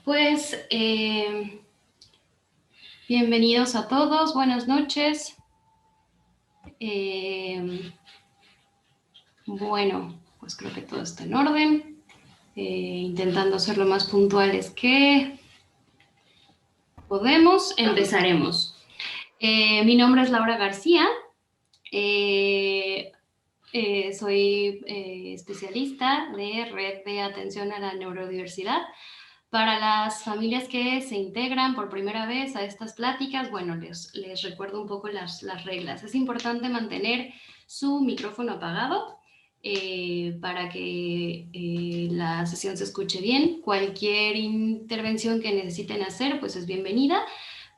Pues bienvenidos a todos, buenas noches. Bueno, pues creo que todo está en orden. Intentando ser lo más puntuales que podemos, empezaremos. Mi nombre es Laura García. Soy especialista de Red de Atención a la Neurodiversidad. Para las familias que se integran por primera vez a estas pláticas, bueno, les recuerdo un poco las reglas. Es importante mantener su micrófono apagado para que la sesión se escuche bien. Cualquier intervención que necesiten hacer, pues es bienvenida.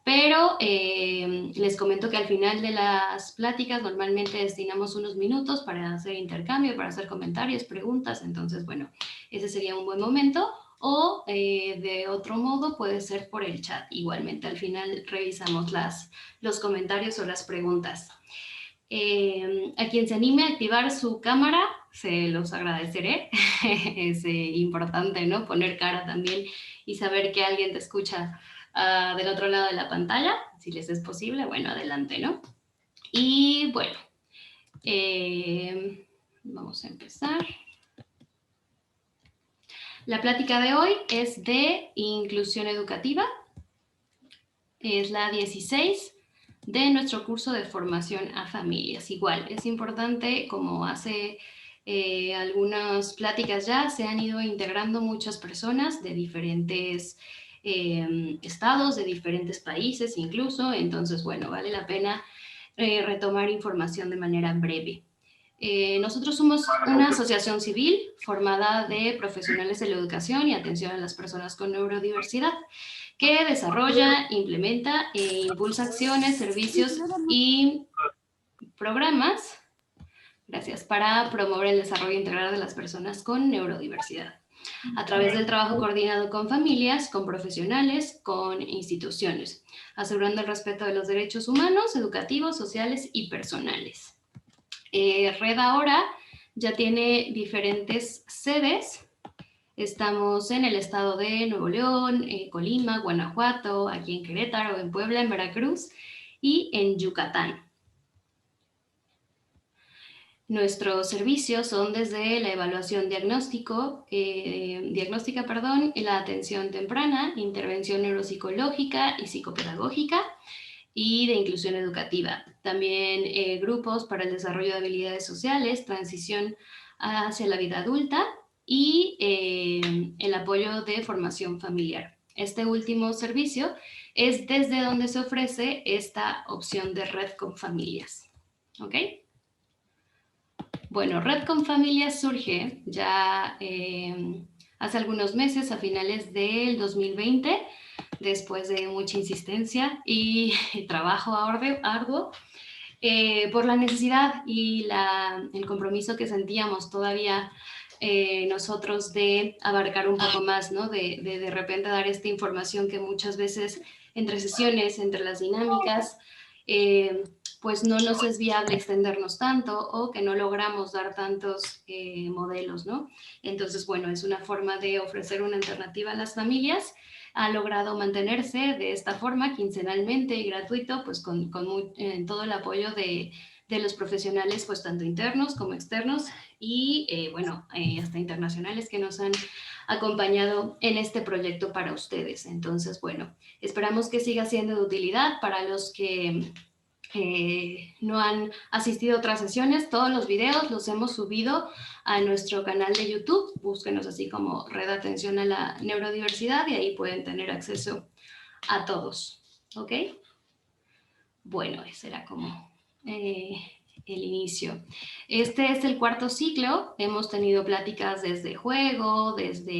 Pero les comento que al final de las pláticas normalmente destinamos unos minutos para hacer intercambio, para hacer comentarios, preguntas. Entonces, bueno, ese sería un buen momento. O de otro modo puede ser por el chat. Igualmente al final revisamos los comentarios o las preguntas. A quien se anime a activar su cámara, se los agradeceré. Es importante, ¿no? Poner cara también y saber que alguien te escucha del otro lado de la pantalla. Si les es posible, bueno, adelante, ¿no? Y bueno, vamos a empezar. La plática de hoy es de inclusión educativa. Es la 16 de nuestro curso de formación a familias. Igual, es importante, como hace algunas pláticas ya, se han ido integrando muchas personas de diferentes estados, de diferentes países incluso. Entonces, bueno, vale la pena retomar información de manera breve. Nosotros somos una asociación civil formada de profesionales de la educación y atención a las personas con neurodiversidad, que desarrolla, implementa e impulsa acciones, servicios y programas, gracias, para promover el desarrollo integral de las personas con neurodiversidad, a través del trabajo coordinado con familias, con profesionales, con instituciones, asegurando el respeto de los derechos humanos, educativos, sociales y personales. Red ahora ya tiene diferentes sedes. Estamos en el estado de Nuevo León, Colima, Guanajuato, aquí en Querétaro, en Puebla, en Veracruz y en Yucatán. Nuestros servicios son desde la evaluación diagnóstica, y la atención temprana, intervención neuropsicológica y psicopedagógica y de inclusión educativa. También grupos para el desarrollo de habilidades sociales, transición hacia la vida adulta y el apoyo de formación familiar. Este último servicio es desde donde se ofrece esta opción de Red con Familias. ¿Ok? Bueno, Red con Familias surge ya hace algunos meses, a finales del 2020, después de mucha insistencia y trabajo arduo, por la necesidad y el compromiso que sentíamos todavía nosotros de abarcar un poco más, ¿no? De repente dar esta información que muchas veces entre sesiones, entre las dinámicas, pues no nos es viable extendernos tanto o que no logramos dar tantos modelos, ¿no? Entonces, bueno, es una forma de ofrecer una alternativa a las familias. Ha logrado mantenerse de esta forma quincenalmente y gratuito, pues con todo el apoyo de los profesionales, pues tanto internos como externos y bueno, hasta internacionales que nos han acompañado en este proyecto para ustedes. Entonces, bueno, esperamos que siga siendo de utilidad para los que no han asistido a otras sesiones. Todos los videos los hemos subido a nuestro canal de YouTube. Búsquenos así como Red Atención a la Neurodiversidad y ahí pueden tener acceso a todos. ¿Ok? Bueno, ese era como el inicio. Este es el cuarto ciclo. Hemos tenido pláticas desde juego, desde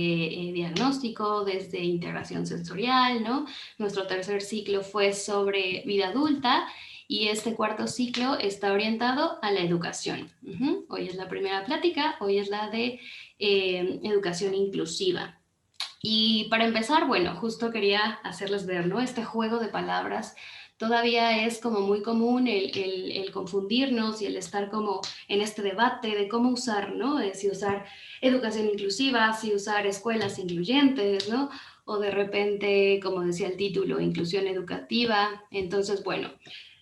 diagnóstico, desde integración sensorial, ¿no? Nuestro tercer ciclo fue sobre vida adulta y este cuarto ciclo está orientado a la educación. Hoy es la primera plática, hoy es la de educación inclusiva. Y para empezar, bueno, justo quería hacerles ver, ¿no? Este juego de palabras todavía es como muy común el confundirnos y el estar como en este debate de cómo usar, ¿no? Si usar educación inclusiva, si usar escuelas incluyentes, ¿no? o de repente, como decía el título, inclusión educativa. Entonces, bueno,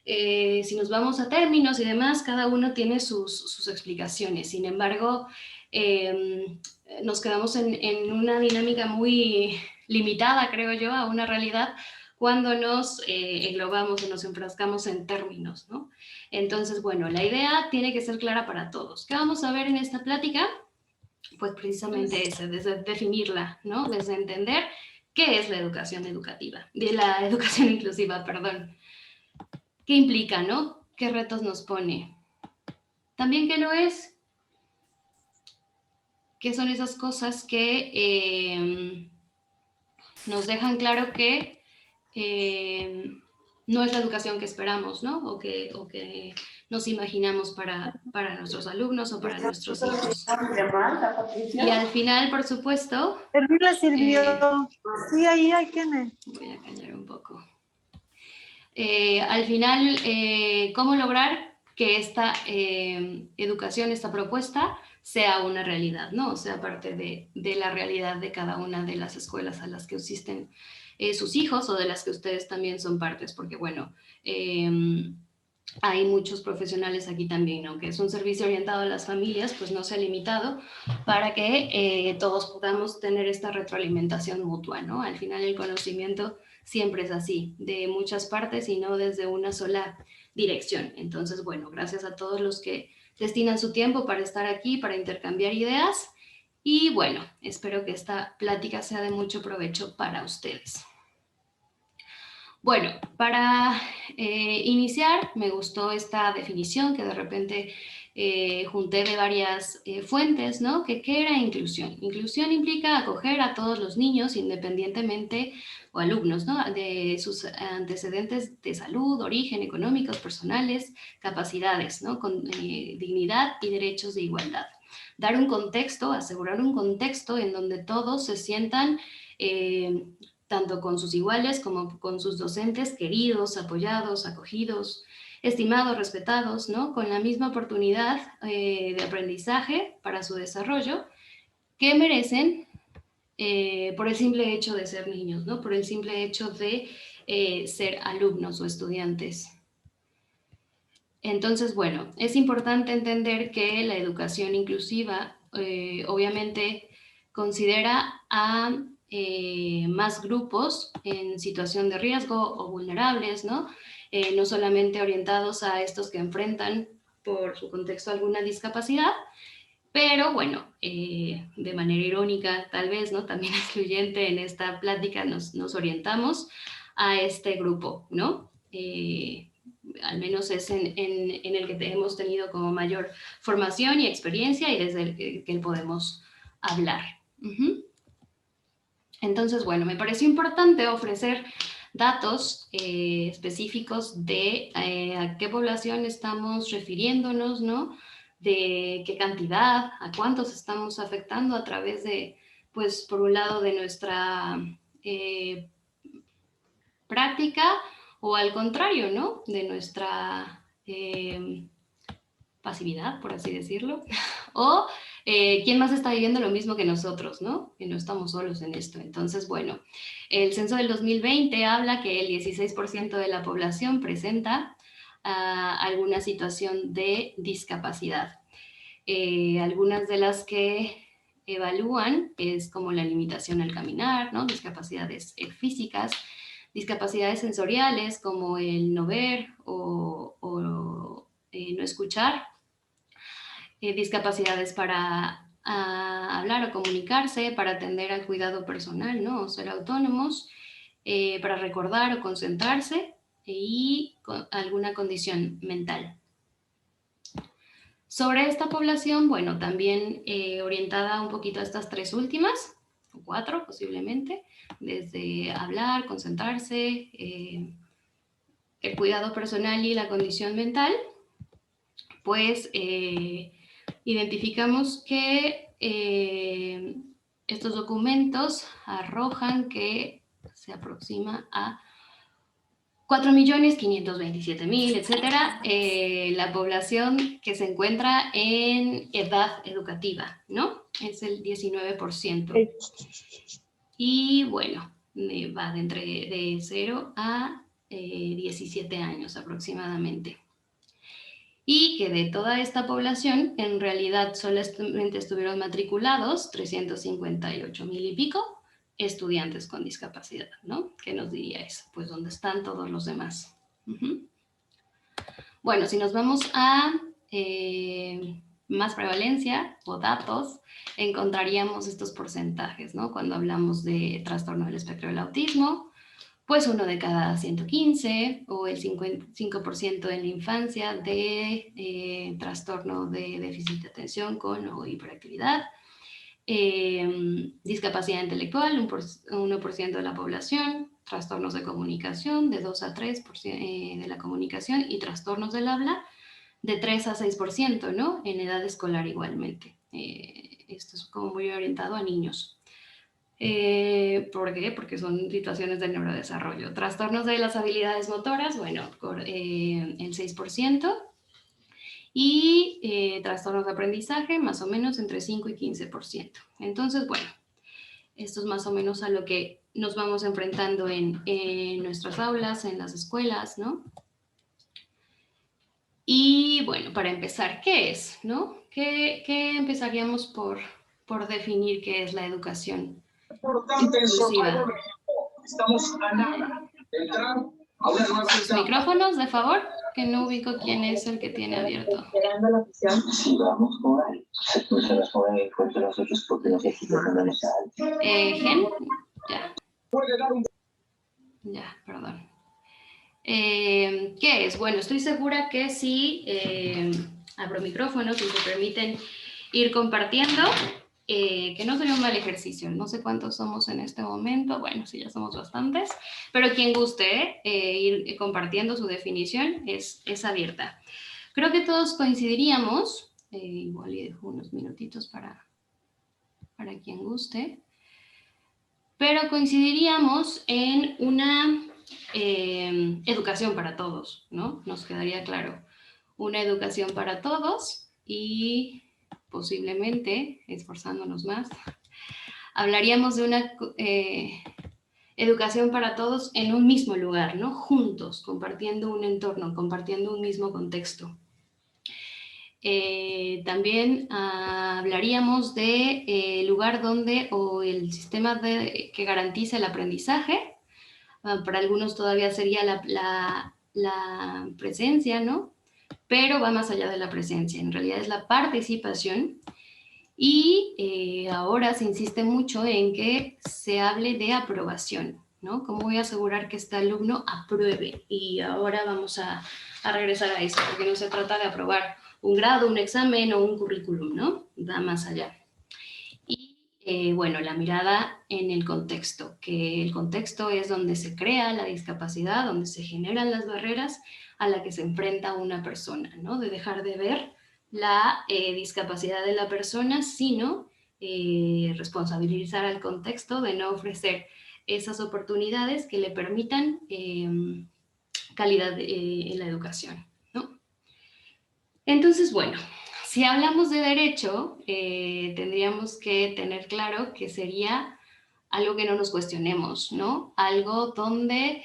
si nos vamos a términos y demás, cada uno tiene sus explicaciones. Sin embargo, nos quedamos en una dinámica muy limitada, creo yo, a una realidad cuando nos englobamos o nos enfrascamos en términos, ¿no? Entonces, bueno, la idea tiene que ser clara para todos. ¿Qué vamos a ver en esta plática? Pues precisamente eso, desde definirla, ¿no? Desde entender qué es la educación educativa, de la educación inclusiva, perdón. ¿Qué implica, no? ¿Qué retos nos pone? También qué no es. ¿Qué son esas cosas que nos dejan claro que no es la educación que esperamos, ¿no? O que nos imaginamos para nuestros alumnos o para nuestros hijos. Y al final, por supuesto... Hermín la sirvió. Sí, ahí hay quienes. Voy a callar un poco. Al final, ¿cómo lograr que esta educación, esta propuesta, sea una realidad, ¿no? O sea, parte de la realidad de cada una de las escuelas a las que asisten sus hijos o de las que ustedes también son partes, porque, bueno, hay muchos profesionales aquí también, ¿no? Que es un servicio orientado a las familias, pues no se ha limitado para que todos podamos tener esta retroalimentación mutua, ¿no? Al final el conocimiento siempre es así, de muchas partes y no desde una sola dirección. Entonces, bueno, gracias a todos los que destinan su tiempo para estar aquí, para intercambiar ideas. Y bueno, espero que esta plática sea de mucho provecho para ustedes. Bueno, para iniciar, me gustó esta definición que de repente junté de varias fuentes, ¿no? ¿Qué era inclusión? Inclusión implica acoger a todos los niños independientemente, o alumnos, ¿no? De sus antecedentes de salud, origen, económicos, personales, capacidades, ¿no? Con dignidad y derechos de igualdad. Dar un contexto, asegurar un contexto en donde todos se sientan tanto con sus iguales como con sus docentes, queridos, apoyados, acogidos, estimados, respetados, ¿no? Con la misma oportunidad de aprendizaje para su desarrollo que merecen por el simple hecho de ser niños, ¿no? Por el simple hecho de ser alumnos o estudiantes. Entonces, bueno, es importante entender que la educación inclusiva obviamente considera a más grupos en situación de riesgo o vulnerables, ¿no? No solamente orientados a estos que enfrentan por su contexto alguna discapacidad, pero bueno, de manera irónica tal vez, ¿no? También excluyente en esta plática nos orientamos a este grupo, ¿no? Al menos es en el que hemos tenido como mayor formación y experiencia y desde el que podemos hablar. Entonces, bueno, me pareció importante ofrecer datos específicos de a qué población estamos refiriéndonos, ¿no? De qué cantidad, a cuántos estamos afectando a través de, pues, por un lado, de nuestra práctica o al contrario, ¿no? De nuestra pasividad, por así decirlo, o quién más está viviendo lo mismo que nosotros, ¿no? Que no estamos solos en esto. Entonces, bueno, el censo del 2020 habla que el 16% de la población presenta alguna situación de discapacidad. Algunas de las que evalúan es como la limitación al caminar, ¿no? Discapacidades físicas, discapacidades sensoriales como el no ver o no escuchar, discapacidades para hablar o comunicarse, para atender al cuidado personal, ¿no? O ser autónomos, para recordar o concentrarse y con alguna condición mental. Sobre esta población, bueno, también orientada un poquito a estas tres últimas, o cuatro posiblemente, desde hablar, concentrarse, el cuidado personal y la condición mental, pues identificamos que estos documentos arrojan que se aproxima a 4.527.000, etcétera, la población que se encuentra en edad educativa, ¿no? Es el 19%. Y bueno, va de 0 a 17 años aproximadamente. Y que de toda esta población, en realidad solamente estuvieron matriculados 358,000 y pico estudiantes con discapacidad, ¿no? ¿Qué nos diría eso? Pues ¿dónde están todos los demás? Bueno, si nos vamos a más prevalencia o datos, encontraríamos estos porcentajes, ¿no? Cuando hablamos de trastorno del espectro del autismo, pues 1 de cada 115 o el 55% en la infancia de trastorno de déficit de atención con o hiperactividad. Discapacidad intelectual, 1% de la población, trastornos de comunicación, de 2 a 3% de la comunicación, y trastornos del habla, de 3 a 6%, ¿no? En edad escolar igualmente. Esto es como muy orientado a niños. ¿Por qué? Porque son situaciones de neurodesarrollo. Trastornos de las habilidades motoras, bueno, el 6%. Y trastornos de aprendizaje, más o menos entre 5 y 15%. Entonces, bueno, esto es más o menos a lo que nos vamos enfrentando en nuestras aulas, en las escuelas, ¿no? Y bueno, para empezar, ¿qué es, no? ¿Qué empezaríamos por definir qué es la educación inclusiva? Estamos a nada de entrar a una nueva. Sus micrófonos, de favor, que no ubico quién es el que tiene abierto. Esperando la opción. Sí, vamos con él. Se nos pone contra nosotros porque nos equivocamos a Gen, ya. Ya, perdón. ¿Qué es? Bueno, estoy segura que si abro micrófonos y se permiten ir compartiendo, que no sería un mal ejercicio. No sé cuántos somos en este momento. Bueno, sí, ya somos bastantes. Pero quien guste ir compartiendo su definición es abierta. Creo que todos coincidiríamos, igual y dejo unos minutitos para quien guste, pero coincidiríamos en una educación para todos, ¿no? Nos quedaría claro. Una educación para todos y posiblemente, esforzándonos más, hablaríamos de una educación para todos en un mismo lugar, ¿no? Juntos, compartiendo un entorno, compartiendo un mismo contexto. También hablaríamos de lugar donde o el sistema que garantiza el aprendizaje. Para algunos todavía sería la presencia, ¿no? Pero va más allá de la presencia, en realidad es la participación. Y ahora se insiste mucho en que se hable de aprobación, ¿no? ¿Cómo voy a asegurar que este alumno apruebe? Y ahora vamos a regresar a eso, porque no se trata de aprobar un grado, un examen o un currículum, ¿no? Va más allá. Y bueno, la mirada en el contexto, que el contexto es donde se crea la discapacidad, donde se generan las barreras a la que se enfrenta una persona, ¿no? De dejar de ver la discapacidad de la persona, sino responsabilizar al contexto de no ofrecer esas oportunidades que le permitan calidad en la educación, ¿no? Entonces, bueno, si hablamos de derecho, tendríamos que tener claro que sería algo que no nos cuestionemos, ¿no? Algo donde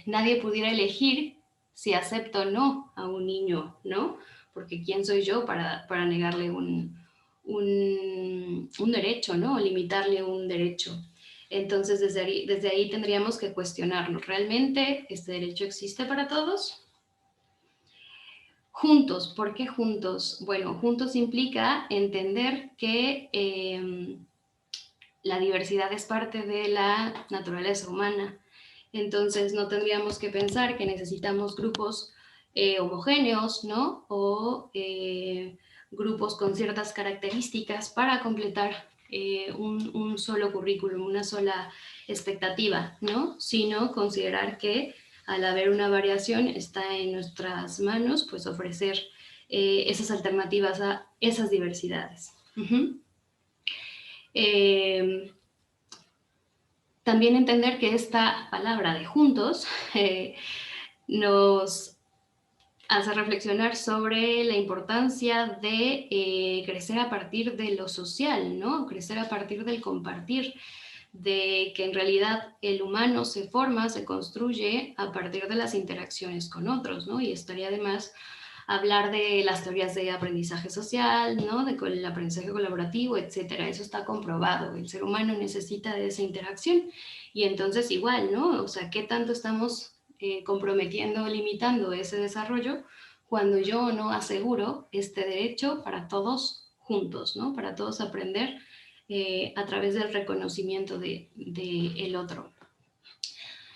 nadie pudiera elegir si acepto o no a un niño, ¿no? Porque ¿quién soy yo para negarle un derecho, ¿no? O limitarle un derecho. Entonces, desde ahí tendríamos que cuestionarnos, ¿realmente este derecho existe para todos? Juntos, ¿por qué juntos? Bueno, juntos implica entender que la diversidad es parte de la naturaleza humana. Entonces, no tendríamos que pensar que necesitamos grupos homogéneos, ¿no? O grupos con ciertas características para completar un solo currículum, una sola expectativa, ¿no? Sino considerar que al haber una variación está en nuestras manos, pues ofrecer esas alternativas a esas diversidades. También entender que esta palabra de juntos nos hace reflexionar sobre la importancia de crecer a partir de lo social, ¿no? Crecer a partir del compartir, de que en realidad el humano se forma, se construye a partir de las interacciones con otros, ¿no? Y estaría además hablar de las teorías de aprendizaje social, ¿no? El aprendizaje colaborativo, etcétera. Eso está comprobado. El ser humano necesita de esa interacción. Y entonces igual, ¿no? O sea, ¿qué tanto estamos comprometiendo o limitando ese desarrollo cuando yo no aseguro este derecho para todos juntos, ¿no? Para todos aprender a través del reconocimiento de el otro,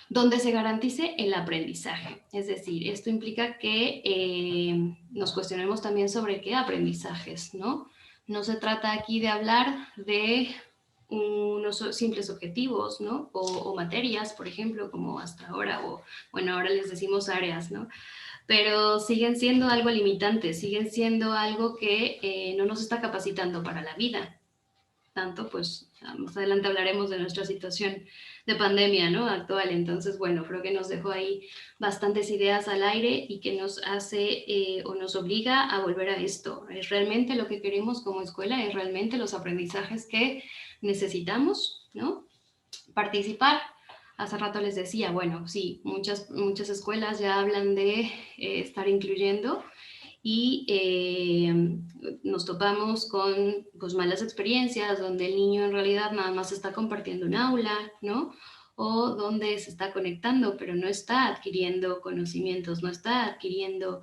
donde se garantice el aprendizaje. Es decir, esto implica que nos cuestionemos también sobre qué aprendizajes, ¿no? No se trata aquí de hablar de unos simples objetivos, ¿no? O materias, por ejemplo, como hasta ahora, o bueno, ahora les decimos áreas, ¿no? Pero siguen siendo algo limitante, siguen siendo algo que no nos está capacitando para la vida. Tanto, pues más adelante hablaremos de nuestra situación de pandemia, ¿no? Actual. Entonces, bueno, creo que nos dejó ahí bastantes ideas al aire y que nos hace o nos obliga a volver a esto. ¿Es realmente lo que queremos como escuela? ¿Es realmente los aprendizajes que necesitamos, ¿no? Participar. Hace rato les decía, bueno, sí, muchas escuelas ya hablan de estar incluyendo, y nos topamos con pues, malas experiencias donde el niño en realidad nada más está compartiendo un aula, ¿no? O donde se está conectando, pero no está adquiriendo conocimientos, no está adquiriendo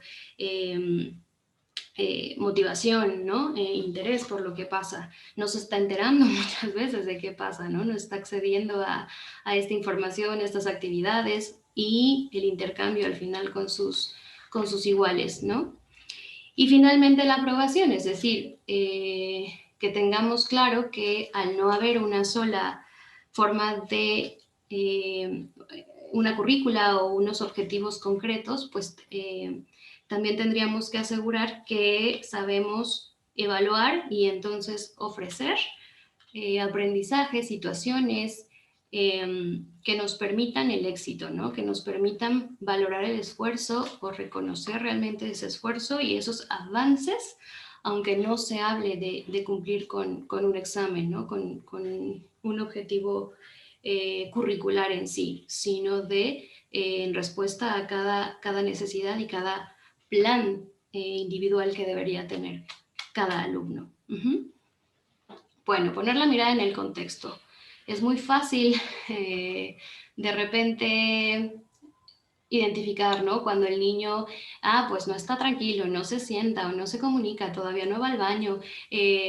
motivación, ¿no? Interés por lo que pasa. No se está enterando muchas veces de qué pasa, ¿no? No está accediendo a esta información, a estas actividades y el intercambio al final con sus iguales, ¿no? Y finalmente la aprobación, es decir, que tengamos claro que al no haber una sola forma de una currícula o unos objetivos concretos, pues también tendríamos que asegurar que sabemos evaluar y entonces ofrecer aprendizajes, situaciones que nos permitan el éxito, ¿no? Que nos permitan valorar el esfuerzo o reconocer realmente ese esfuerzo y esos avances, aunque no se hable de cumplir con un examen, ¿no? Con un objetivo curricular en sí, sino de en respuesta a cada necesidad y cada plan individual que debería tener cada alumno. Bueno, poner la mirada en el contexto. Es muy fácil de repente identificar, ¿no? Cuando el niño, pues no está tranquilo, no se sienta o no se comunica, todavía no va al baño,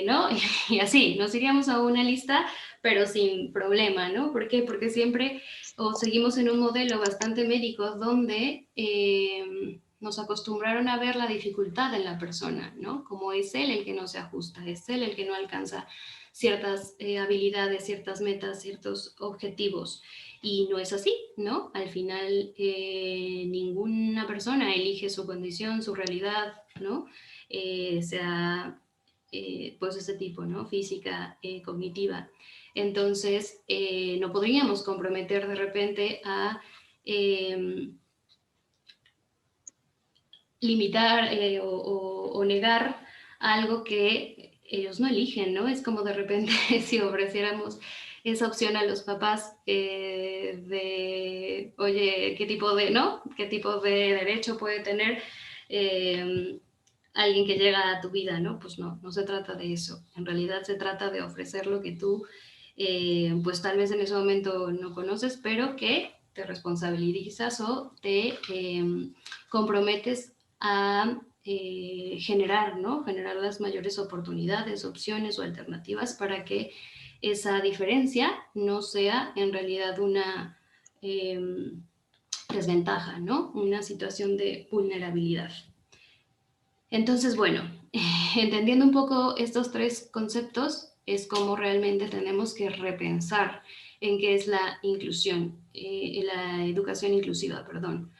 ¿no? Y así, nos iríamos a una lista, pero sin problema, ¿no? ¿Por qué? Porque siempre seguimos en un modelo bastante médico donde nos acostumbraron a ver la dificultad en la persona, ¿no? Como es él el que no se ajusta, es él el que no alcanza ciertas habilidades, ciertas metas, ciertos objetivos. Y no es así, ¿no? Al final ninguna persona elige su condición, su realidad, ¿no? Sea pues ese tipo, ¿no? Física, cognitiva. Entonces, no podríamos comprometer de repente a limitar o negar algo que ellos no eligen, ¿no? Es como de repente si ofreciéramos esa opción a los papás de, oye, ¿qué tipo de, no? ¿Qué tipo de derecho puede tener alguien que llega a tu vida, ¿no? Pues no se trata de eso. En realidad se trata de ofrecer lo que tú, pues tal vez en ese momento no conoces, pero que te responsabilizas o te comprometes a generar, ¿no? Generar las mayores oportunidades, opciones o alternativas para que esa diferencia no sea en realidad una desventaja, ¿no? Una situación de vulnerabilidad. Entonces, bueno, entendiendo un poco estos tres conceptos, es como realmente tenemos que repensar en qué es la inclusión, la educación inclusiva, perdón.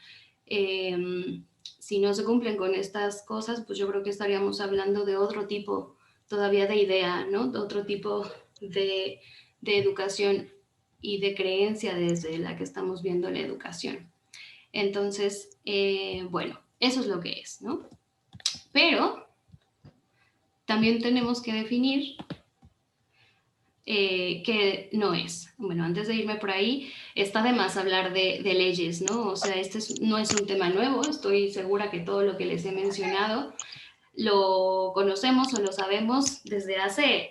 Si no se cumplen con estas cosas, pues yo creo que estaríamos hablando de otro tipo todavía de idea, ¿no? De otro tipo de educación y de creencia desde la que estamos viendo la educación. Entonces, bueno, eso es lo que es, ¿no? Pero también tenemos que definir que no es. Bueno, antes de irme por ahí, está de más hablar de leyes, ¿no? O sea, no es un tema nuevo, estoy segura que todo lo que les he mencionado lo conocemos o lo sabemos desde hace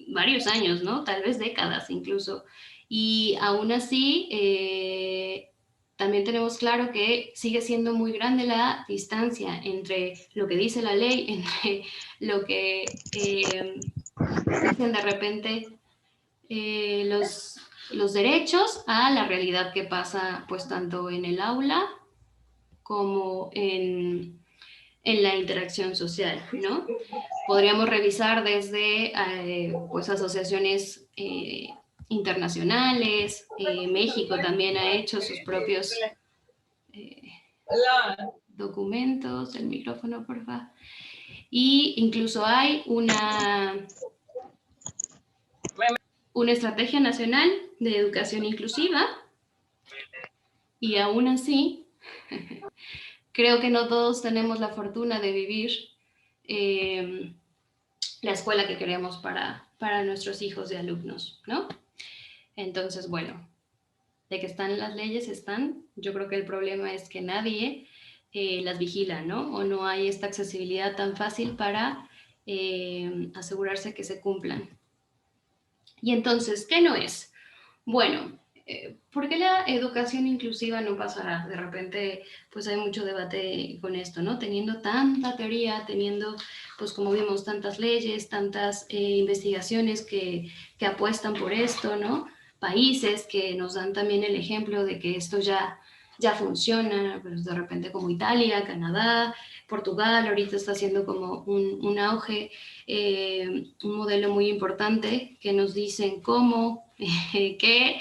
varios años, ¿no? Tal vez décadas incluso. Y aún así, también tenemos claro que sigue siendo muy grande la distancia entre lo que dice la ley, entre lo que dicen de repente los derechos a la realidad que pasa pues tanto en el aula como en la interacción social, ¿no? Podríamos revisar desde pues asociaciones internacionales, México también ha hecho sus propios documentos, el micrófono, por favor, y incluso hay una estrategia nacional de educación inclusiva, y aún así creo que no todos tenemos la fortuna de vivir la escuela que queremos para nuestros hijos y alumnos, ¿no? Entonces, bueno, de que están las leyes, están. Yo creo que el problema es que nadie las vigila, ¿no? O no hay esta accesibilidad tan fácil para asegurarse que se cumplan. Y entonces, ¿qué no es? Bueno, ¿por qué la educación inclusiva no pasará? De repente, pues hay mucho debate con esto, ¿no? Teniendo tanta teoría, teniendo, pues como vimos, tantas leyes, tantas investigaciones que apuestan por esto, ¿no? Países que nos dan también el ejemplo de que esto ya funciona, pues de repente como Italia, Canadá, Portugal, ahorita está haciendo como un auge, un modelo muy importante que nos dicen cómo, qué,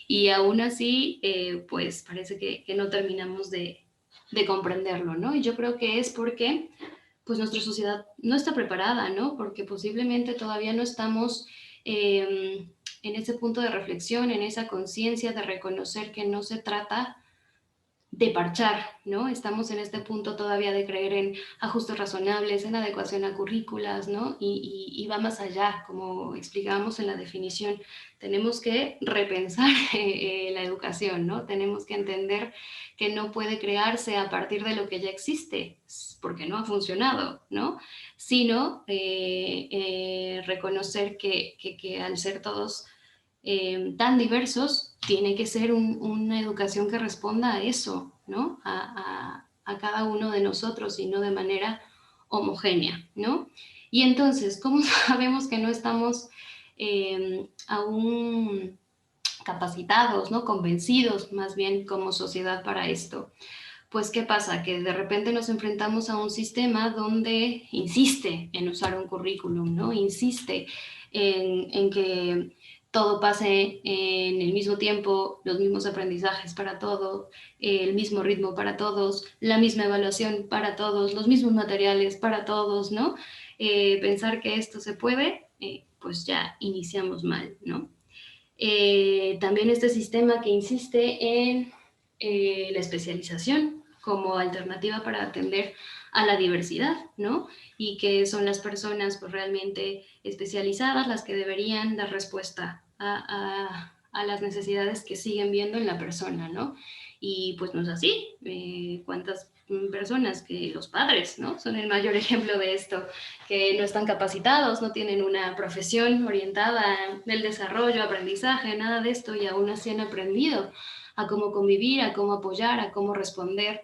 y aún así, pues parece que no terminamos de comprenderlo, ¿no? Y yo creo que es porque pues nuestra sociedad no está preparada, ¿no? Porque posiblemente todavía no estamos en ese punto de reflexión, en esa conciencia de reconocer que no se trata de parchar, ¿no? Estamos en este punto todavía de creer en ajustes razonables, en adecuación a currículas, ¿no? Y va más allá, como explicábamos en la definición. Tenemos que repensar la educación, ¿no? Tenemos que entender que no puede crearse a partir de lo que ya existe, porque no ha funcionado, ¿no? Sino reconocer que al ser todos tan diversos, tiene que ser una educación que responda a eso, ¿no? A cada uno de nosotros y no de manera homogénea, ¿no? Y entonces, ¿cómo sabemos que no estamos aún capacitados, ¿no? Convencidos más bien como sociedad para esto? Pues, ¿qué pasa? Que de repente nos enfrentamos a un sistema donde insiste en usar un currículum, ¿no? Insiste en que todo pase en el mismo tiempo, los mismos aprendizajes para todos, el mismo ritmo para todos, la misma evaluación para todos, los mismos materiales para todos, ¿no? Pensar que esto se puede, pues ya iniciamos mal, ¿no? También este sistema que insiste en la especialización como alternativa para atender a la diversidad, ¿no? Y que son las personas pues, realmente especializadas las que deberían dar respuesta a las necesidades que siguen viendo en la persona, ¿no? Y pues no es así. ¿Cuántas personas que los padres, ¿no? Son el mayor ejemplo de esto, que no están capacitados, no tienen una profesión orientada del desarrollo, aprendizaje, nada de esto, y aún así han aprendido a cómo convivir, a cómo apoyar, a cómo responder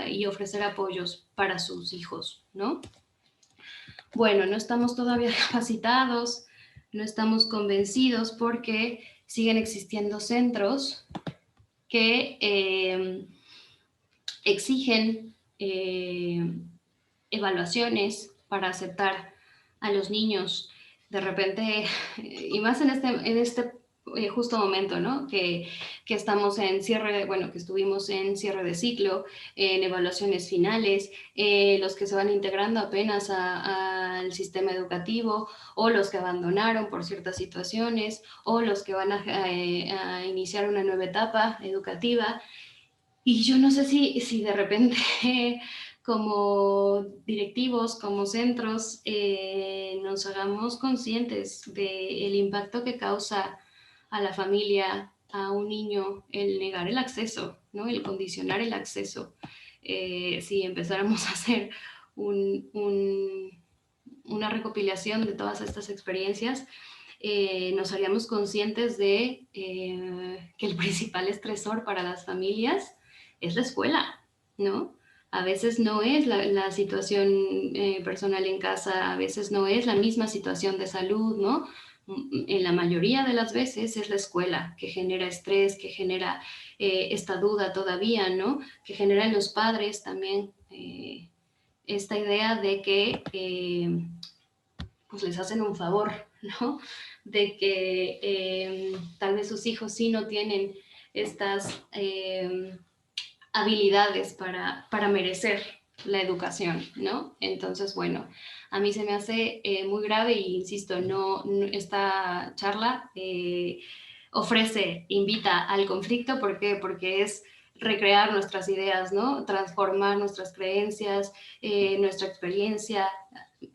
y ofrecer apoyos para sus hijos, ¿no? Bueno, no estamos todavía capacitados, no estamos convencidos porque siguen existiendo centros que exigen evaluaciones para aceptar a los niños. De repente, y más en este justo momento, ¿no? Que estamos en cierre, bueno, que estuvimos en cierre de ciclo, en evaluaciones finales, los que se van integrando apenas al sistema educativo, o los que abandonaron por ciertas situaciones, o los que van a iniciar una nueva etapa educativa. Y yo no sé si de repente como directivos, como centros, nos hagamos conscientes del impacto que causa a la familia, a un niño, el negar el acceso, ¿no? El condicionar el acceso. Si empezáramos a hacer una recopilación de todas estas experiencias, nos haríamos conscientes de que el principal estresor para las familias es la escuela, ¿no? A veces no es la situación personal en casa, a veces no es la misma situación de salud, ¿no? En la mayoría de las veces es la escuela que genera estrés, que genera esta duda todavía, ¿no? Que generan los padres también esta idea de que pues les hacen un favor, ¿no? De que tal vez sus hijos sí no tienen estas habilidades para merecer la educación, ¿no? Entonces, bueno, a mí se me hace muy grave e insisto, esta charla invita al conflicto, ¿por qué? Porque es recrear nuestras ideas, ¿no? Transformar nuestras creencias, nuestra experiencia,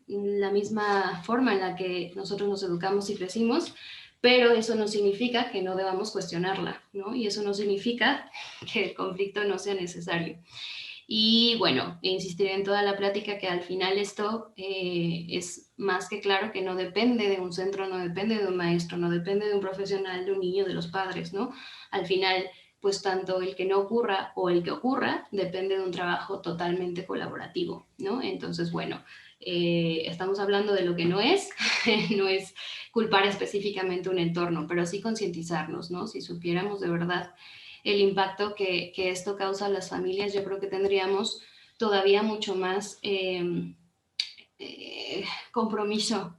la misma forma en la que nosotros nos educamos y crecimos, pero eso no significa que no debamos cuestionarla, ¿no? Y eso no significa que el conflicto no sea necesario. Y bueno, insistiré en toda la plática que al final esto es más que claro que no depende de un centro, no depende de un maestro, no depende de un profesional, de un niño, de los padres, ¿no? Al final, pues tanto el que no ocurra o el que ocurra depende de un trabajo totalmente colaborativo, ¿no? Entonces, bueno, estamos hablando de lo que no es, no es culpar específicamente un entorno, pero sí concientizarnos, ¿no? Si supiéramos de verdad el impacto que esto causa a las familias, yo creo que tendríamos todavía mucho más compromiso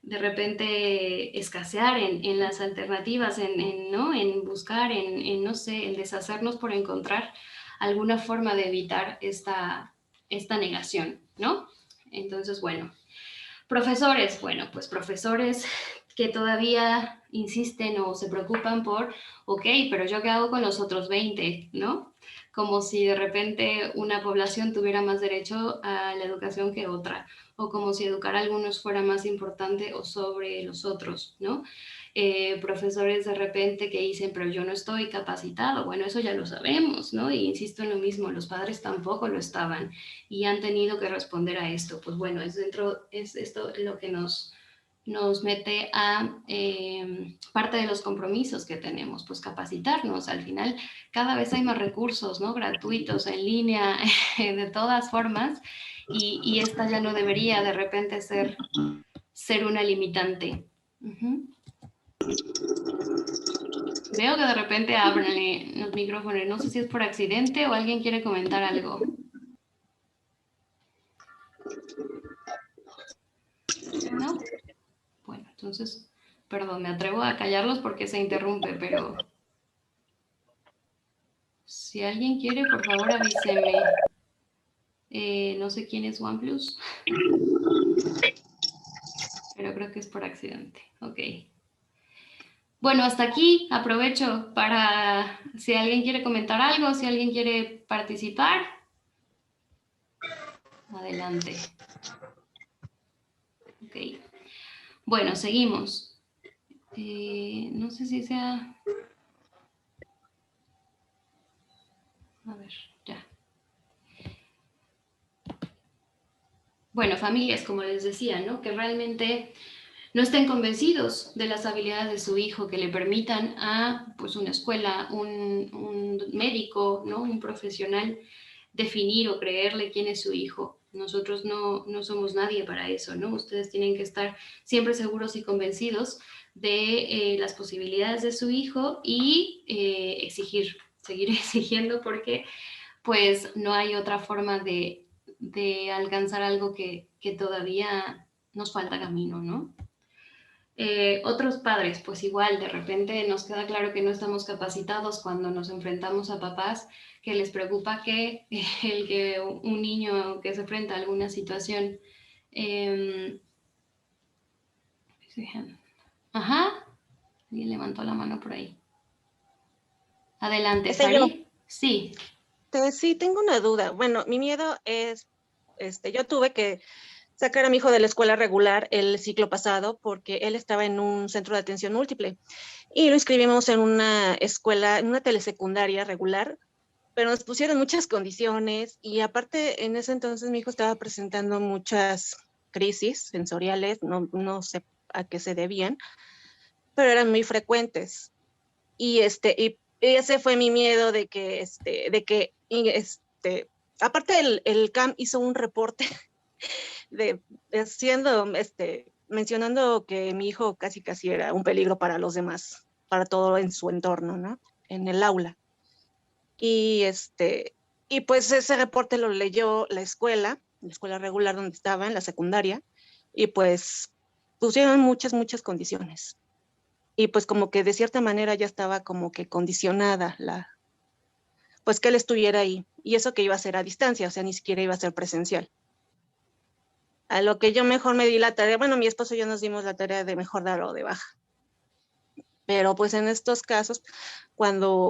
de repente escasear en las alternativas, ¿no? En buscar, no sé, en deshacernos por encontrar alguna forma de evitar esta negación, ¿no? Entonces, bueno, profesores, bueno, pues profesores que todavía insisten o se preocupan por, ok, pero yo qué hago con los otros 20, ¿no? Como si de repente una población tuviera más derecho a la educación que otra, o como si educar a algunos fuera más importante o sobre los otros, ¿no? Profesores de repente que dicen, pero yo no estoy capacitado, bueno, eso ya lo sabemos, ¿no? Y insisto en lo mismo, los padres tampoco lo estaban y han tenido que responder a esto. Pues bueno, es esto lo que nos mete a parte de los compromisos que tenemos, pues capacitarnos. Al final, cada vez hay más recursos, ¿no? Gratuitos, en línea, de todas formas, y esta ya no debería de repente ser una limitante. Veo que de repente abren los micrófonos, no sé si es por accidente o alguien quiere comentar algo. ¿No? Bueno, entonces, perdón, me atrevo a callarlos porque se interrumpe, pero si alguien quiere, por favor avíseme. No sé quién es OnePlus, pero creo que es por accidente. Ok. Bueno, hasta aquí aprovecho para si alguien quiere comentar algo, si alguien quiere participar. Adelante. Ok. Bueno, seguimos. No sé si sea... A ver, ya. Bueno, familias, como les decía, ¿no? Que realmente no estén convencidos de las habilidades de su hijo, que le permitan a pues, una escuela, un médico, ¿no? Un profesional definir o creerle quién es su hijo. Nosotros no somos nadie para eso, ¿no? Ustedes tienen que estar siempre seguros y convencidos de las posibilidades de su hijo y seguir exigiendo porque pues no hay otra forma de alcanzar algo que todavía nos falta camino, ¿no? Otros padres, pues igual, de repente nos queda claro que no estamos capacitados cuando nos enfrentamos a papás que les preocupa que un niño que se enfrenta a alguna situación... ajá, alguien levantó la mano por ahí. Adelante, Ese yo. Sari. Sí. Sí, tengo una duda. Bueno, mi miedo es, yo tuve que sacar a mi hijo de la escuela regular el ciclo pasado porque él estaba en un centro de atención múltiple y lo inscribimos en una escuela, en una telesecundaria regular, pero nos pusieron muchas condiciones y aparte en ese entonces mi hijo estaba presentando muchas crisis sensoriales, no sé a qué se debían, pero eran muy frecuentes. Y ese fue mi miedo aparte el CAM hizo un reporte mencionando que mi hijo casi casi era un peligro para los demás, para todo en su entorno, ¿no? En el aula. Y y pues ese reporte lo leyó la escuela regular donde estaba, en la secundaria, y pues pusieron muchas condiciones. Y pues como que de cierta manera ya estaba como que condicionada pues que él estuviera ahí. Y eso que iba a ser a distancia, o sea, ni siquiera iba a ser presencial. A lo que yo mejor me di la tarea, bueno, mi esposo y yo nos dimos la tarea de mejor darlo de baja. Pero pues en estos casos,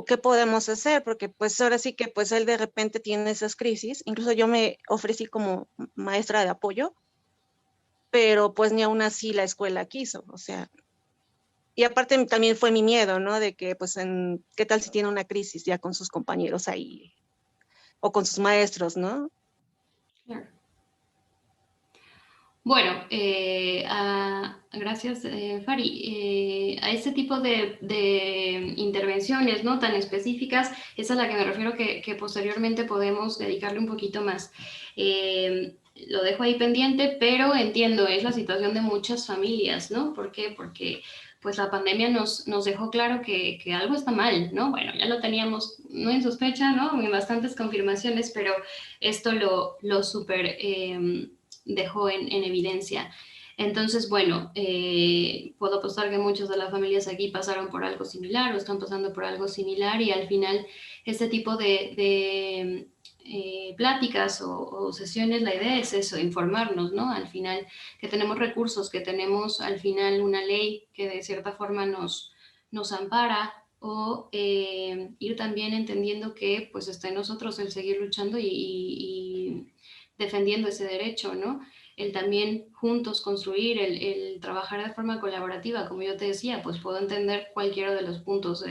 ¿qué podemos hacer? Porque pues ahora sí que pues él de repente tiene esas crisis. Incluso yo me ofrecí como maestra de apoyo, pero pues ni aún así la escuela quiso, o sea, y aparte también fue mi miedo, ¿no? De que pues ¿qué tal si tiene una crisis ya con sus compañeros ahí o con sus maestros, ¿no? Claro. Bueno, gracias, Fari. A este tipo de intervenciones, ¿no?, tan específicas, es a la que me refiero que posteriormente podemos dedicarle un poquito más. Lo dejo ahí pendiente, pero entiendo, es la situación de muchas familias, ¿no? ¿Por qué? Porque pues la pandemia nos dejó claro que algo está mal, ¿no? Bueno, ya lo teníamos, no en sospecha, ¿no? En bastantes confirmaciones, pero esto lo súper dejó en evidencia. Entonces, bueno, puedo apostar que muchas de las familias aquí pasaron por algo similar o están pasando por algo similar, y al final este tipo de pláticas o sesiones, la idea es eso, informarnos, ¿no? Al final que tenemos recursos, que tenemos al final una ley que de cierta forma nos ampara, o ir también entendiendo que pues está en nosotros el seguir luchando y defendiendo ese derecho, ¿no? El también juntos construir, el trabajar de forma colaborativa, como yo te decía, pues puedo entender cualquiera de los puntos,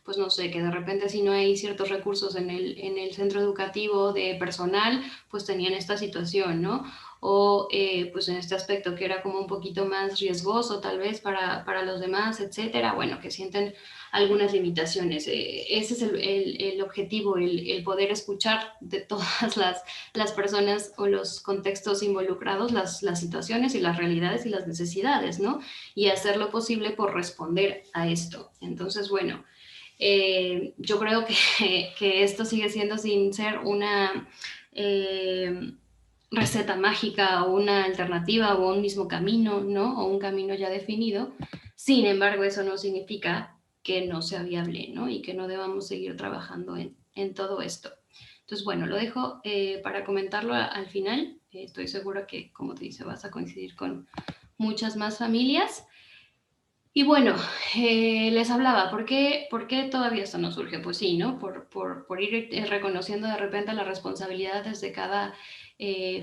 pues no sé, que de repente si no hay ciertos recursos en el centro educativo de personal, pues tenían esta situación, ¿no? O pues en este aspecto que era como un poquito más riesgoso tal vez para los demás, etcétera, bueno, que sienten algunas limitaciones. Ese es el objetivo, el poder escuchar de todas las personas o los contextos involucrados, las situaciones y las realidades y las necesidades, ¿no? Y hacer lo posible por responder a esto. Entonces, bueno, yo creo que esto sigue siendo, sin ser una receta mágica o una alternativa o un mismo camino, ¿no? O un camino ya definido. Sin embargo, eso no significa que no sea viable, ¿no? Y que no debamos seguir trabajando en todo esto. Entonces, bueno, lo dejo para comentarlo al final. Estoy segura que, como te dice, vas a coincidir con muchas más familias. Y bueno, les hablaba, ¿por qué todavía esto no surge? Pues sí, ¿no? Por ir reconociendo de repente las responsabilidades de cada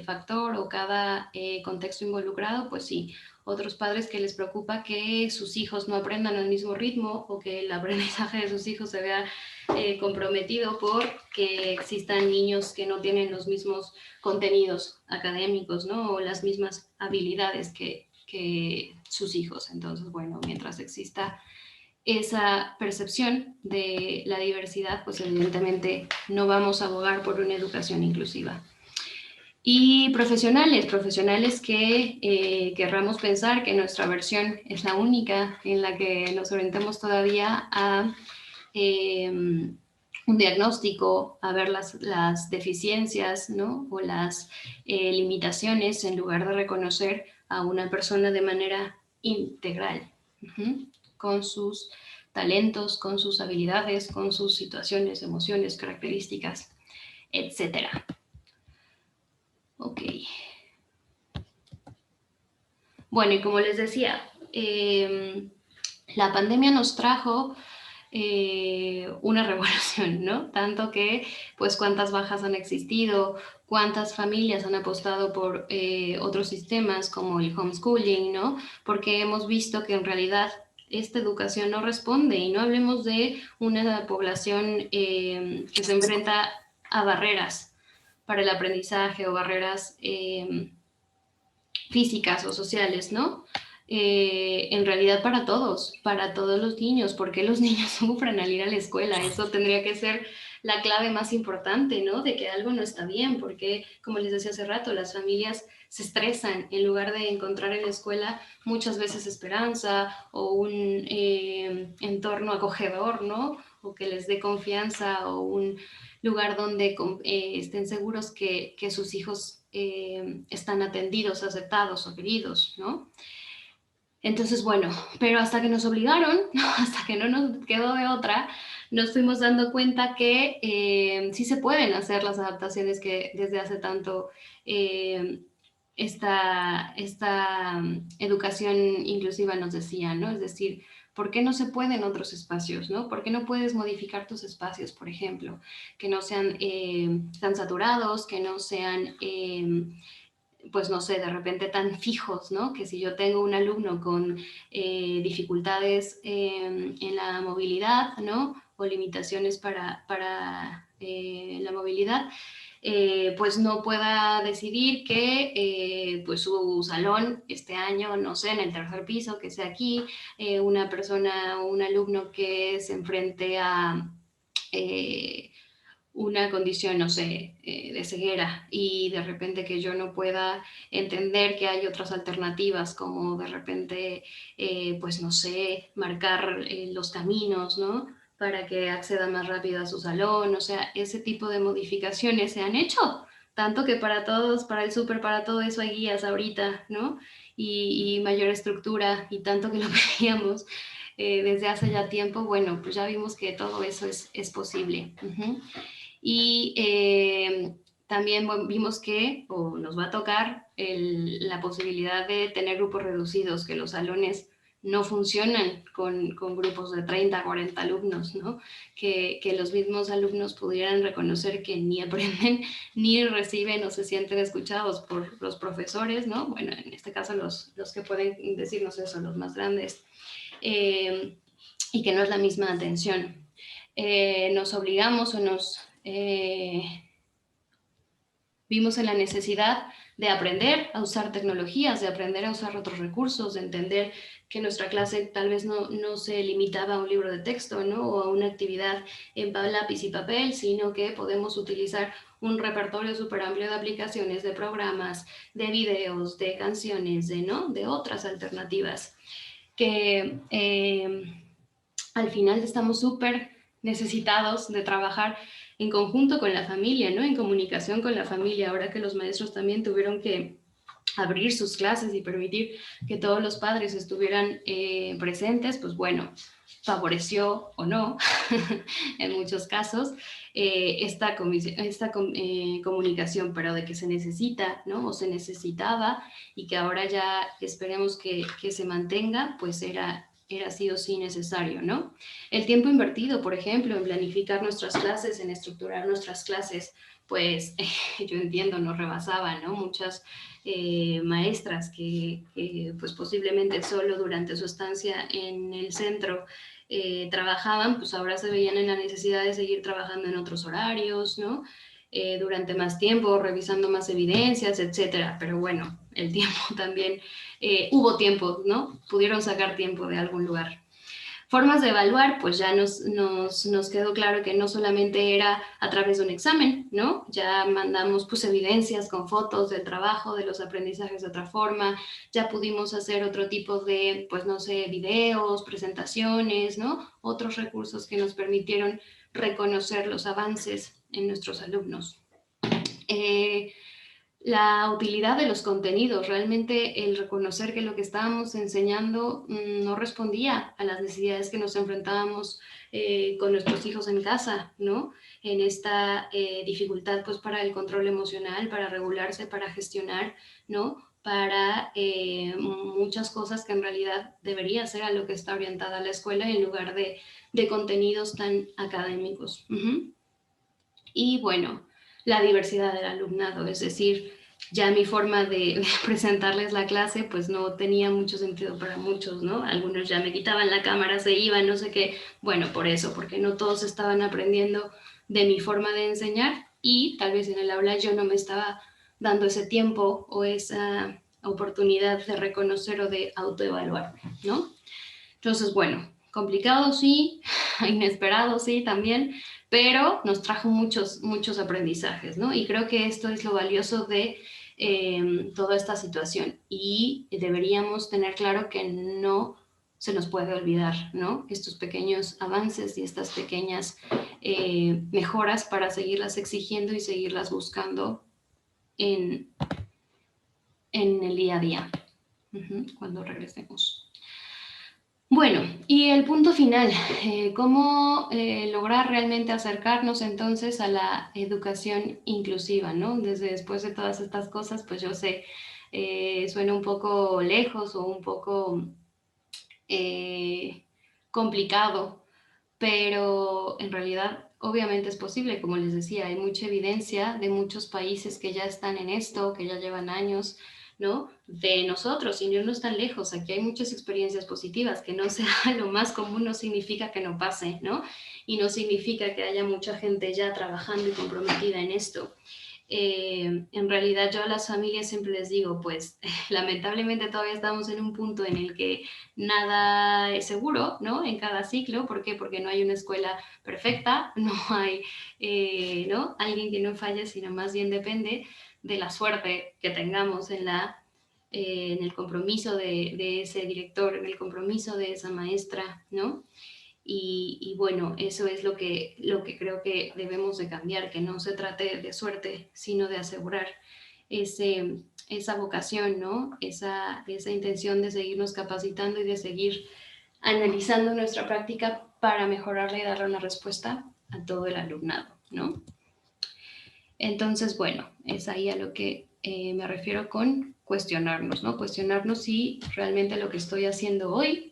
factor o cada contexto involucrado, pues sí. Otros padres que les preocupa que sus hijos no aprendan al mismo ritmo o que el aprendizaje de sus hijos se vea comprometido por que existan niños que no tienen los mismos contenidos académicos, ¿no? O las mismas habilidades que sus hijos. Entonces, bueno, mientras exista esa percepción de la diversidad, pues evidentemente no vamos a abogar por una educación inclusiva. Y profesionales que querramos pensar que nuestra versión es la única en la que nos orientemos todavía a un diagnóstico, a ver las deficiencias, ¿no? O las limitaciones, en lugar de reconocer a una persona de manera integral, con sus talentos, con sus habilidades, con sus situaciones, emociones, características, etcétera. Ok. Bueno, y como les decía, la pandemia nos trajo una revolución, ¿no? Tanto que, pues, cuántas bajas han existido, cuántas familias han apostado por otros sistemas como el homeschooling, ¿no? Porque hemos visto que en realidad esta educación no responde, y no hablemos de una población que se enfrenta a barreras para el aprendizaje o barreras físicas o sociales, ¿no? En realidad para todos los niños. ¿Por qué los niños sufren al ir a la escuela? Eso tendría que ser la clave más importante, ¿no? De que algo no está bien, porque, como les decía hace rato, las familias se estresan en lugar de encontrar en la escuela muchas veces esperanza o un entorno acogedor, ¿no? O que les dé confianza, o un lugar donde estén seguros que sus hijos están atendidos, aceptados o queridos, ¿no? Entonces, bueno, pero hasta que nos obligaron, hasta que no nos quedó de otra, nos fuimos dando cuenta que sí se pueden hacer las adaptaciones que desde hace tanto esta educación inclusiva nos decía, ¿no? Es decir, ¿por qué no se puede en otros espacios, ¿no? ¿Por qué no puedes modificar tus espacios, por ejemplo? Que no sean tan saturados, que no sean pues no sé, de repente tan fijos, ¿no? Que si yo tengo un alumno con dificultades en la movilidad, ¿no? O limitaciones para la movilidad, pues no pueda decidir que pues su salón este año, no sé, en el tercer piso, que sea aquí, una persona o un alumno que se enfrente a una condición, no sé, de ceguera, y de repente que yo no pueda entender que hay otras alternativas, como de repente, pues no sé, marcar los caminos, ¿no? Para que acceda más rápido a su salón. O sea, ese tipo de modificaciones se han hecho, tanto que para todos, para el súper, para todo eso hay guías ahorita, ¿no? Y mayor estructura, y tanto que lo pedíamos desde hace ya tiempo. Bueno, pues ya vimos que todo eso es posible. Y también vimos que, o nos va a tocar, la posibilidad de tener grupos reducidos, que los salones no funcionan con grupos de 30, 40 alumnos, ¿no? Que los mismos alumnos pudieran reconocer que ni aprenden, ni reciben o se sienten escuchados por los profesores, ¿no? Bueno, en este caso los que pueden decirnos eso, los más grandes, y que no es la misma atención. Nos obligamos o nos vimos en la necesidad de aprender a usar tecnologías, de aprender a usar otros recursos, de entender que nuestra clase tal vez no se limitaba a un libro de texto, ¿no? O a una actividad en lápiz y papel, sino que podemos utilizar un repertorio súper amplio de aplicaciones, de programas, de videos, de canciones, ¿no? De otras alternativas, que al final estamos súper necesitados de trabajar en conjunto con la familia, ¿no? En comunicación con la familia, ahora que los maestros también tuvieron que abrir sus clases y permitir que todos los padres estuvieran presentes, pues bueno, favoreció o no, en muchos casos, esta comunicación, pero de que se necesita, ¿no? O se necesitaba, y que ahora ya esperemos que se mantenga, pues era sí o sí necesario, ¿no? El tiempo invertido, por ejemplo, en planificar nuestras clases, en estructurar nuestras clases, pues yo entiendo, nos rebasaba, ¿no? Muchas maestras que pues posiblemente solo durante su estancia en el centro trabajaban, pues ahora se veían en la necesidad de seguir trabajando en otros horarios, ¿no? Durante más tiempo, revisando más evidencias, etcétera. Pero bueno, el tiempo también, hubo tiempo, ¿no? Pudieron sacar tiempo de algún lugar. Formas de evaluar, pues ya nos quedó claro que no solamente era a través de un examen, ¿no? Ya mandamos pues evidencias con fotos del trabajo, de los aprendizajes de otra forma, ya pudimos hacer otro tipo de, pues no sé, videos, presentaciones, ¿no? Otros recursos que nos permitieron reconocer los avances en nuestros alumnos. La utilidad de los contenidos, realmente el reconocer que lo que estábamos enseñando no respondía a las necesidades que nos enfrentábamos con nuestros hijos en casa, ¿no? En esta dificultad pues para el control emocional, para regularse, para gestionar, ¿no? para muchas cosas que en realidad debería ser a lo que está orientada la escuela en lugar de contenidos tan académicos. Y bueno, la diversidad del alumnado, es decir, ya mi forma de presentarles la clase pues no tenía mucho sentido para muchos, ¿no? Algunos ya me quitaban la cámara, se iban, no sé qué. Bueno, por eso, porque no todos estaban aprendiendo de mi forma de enseñar y tal vez en el aula yo no me estaba dando ese tiempo o esa oportunidad de reconocer o de autoevaluarme, ¿no? Entonces, bueno, complicado sí, inesperado sí también, pero nos trajo muchos aprendizajes, ¿no? Y creo que esto es lo valioso de toda esta situación y deberíamos tener claro que no se nos puede olvidar, ¿no? Estos pequeños avances y estas pequeñas mejoras para seguirlas exigiendo y seguirlas buscando en el día a día, cuando regresemos. Bueno, y el punto final, ¿cómo lograr realmente acercarnos entonces a la educación inclusiva, ¿no? Después de todas estas cosas, pues yo sé, suena un poco lejos o un poco complicado, pero en realidad obviamente es posible, como les decía, hay mucha evidencia de muchos países que ya están en esto, que ya llevan años, ¿no? De nosotros, y no están lejos, aquí hay muchas experiencias positivas, que no sea lo más común no significa que no pase, ¿no? Y no significa que haya mucha gente ya trabajando y comprometida en esto. En realidad yo a las familias siempre les digo, pues lamentablemente todavía estamos en un punto en el que nada es seguro, ¿no? En cada ciclo, ¿por qué? Porque no hay una escuela perfecta, no hay, ¿no? Alguien que no falle, sino más bien depende de la suerte que tengamos en el compromiso de ese director, en el compromiso de esa maestra, ¿no? Y bueno, eso es lo que creo que debemos de cambiar, que no se trate de suerte, sino de asegurar esa vocación, ¿no? Esa intención de seguirnos capacitando y de seguir analizando nuestra práctica para mejorarla y darle una respuesta a todo el alumnado, ¿no? Entonces, bueno, es ahí a lo que me refiero con cuestionarnos, ¿no? Cuestionarnos si realmente lo que estoy haciendo hoy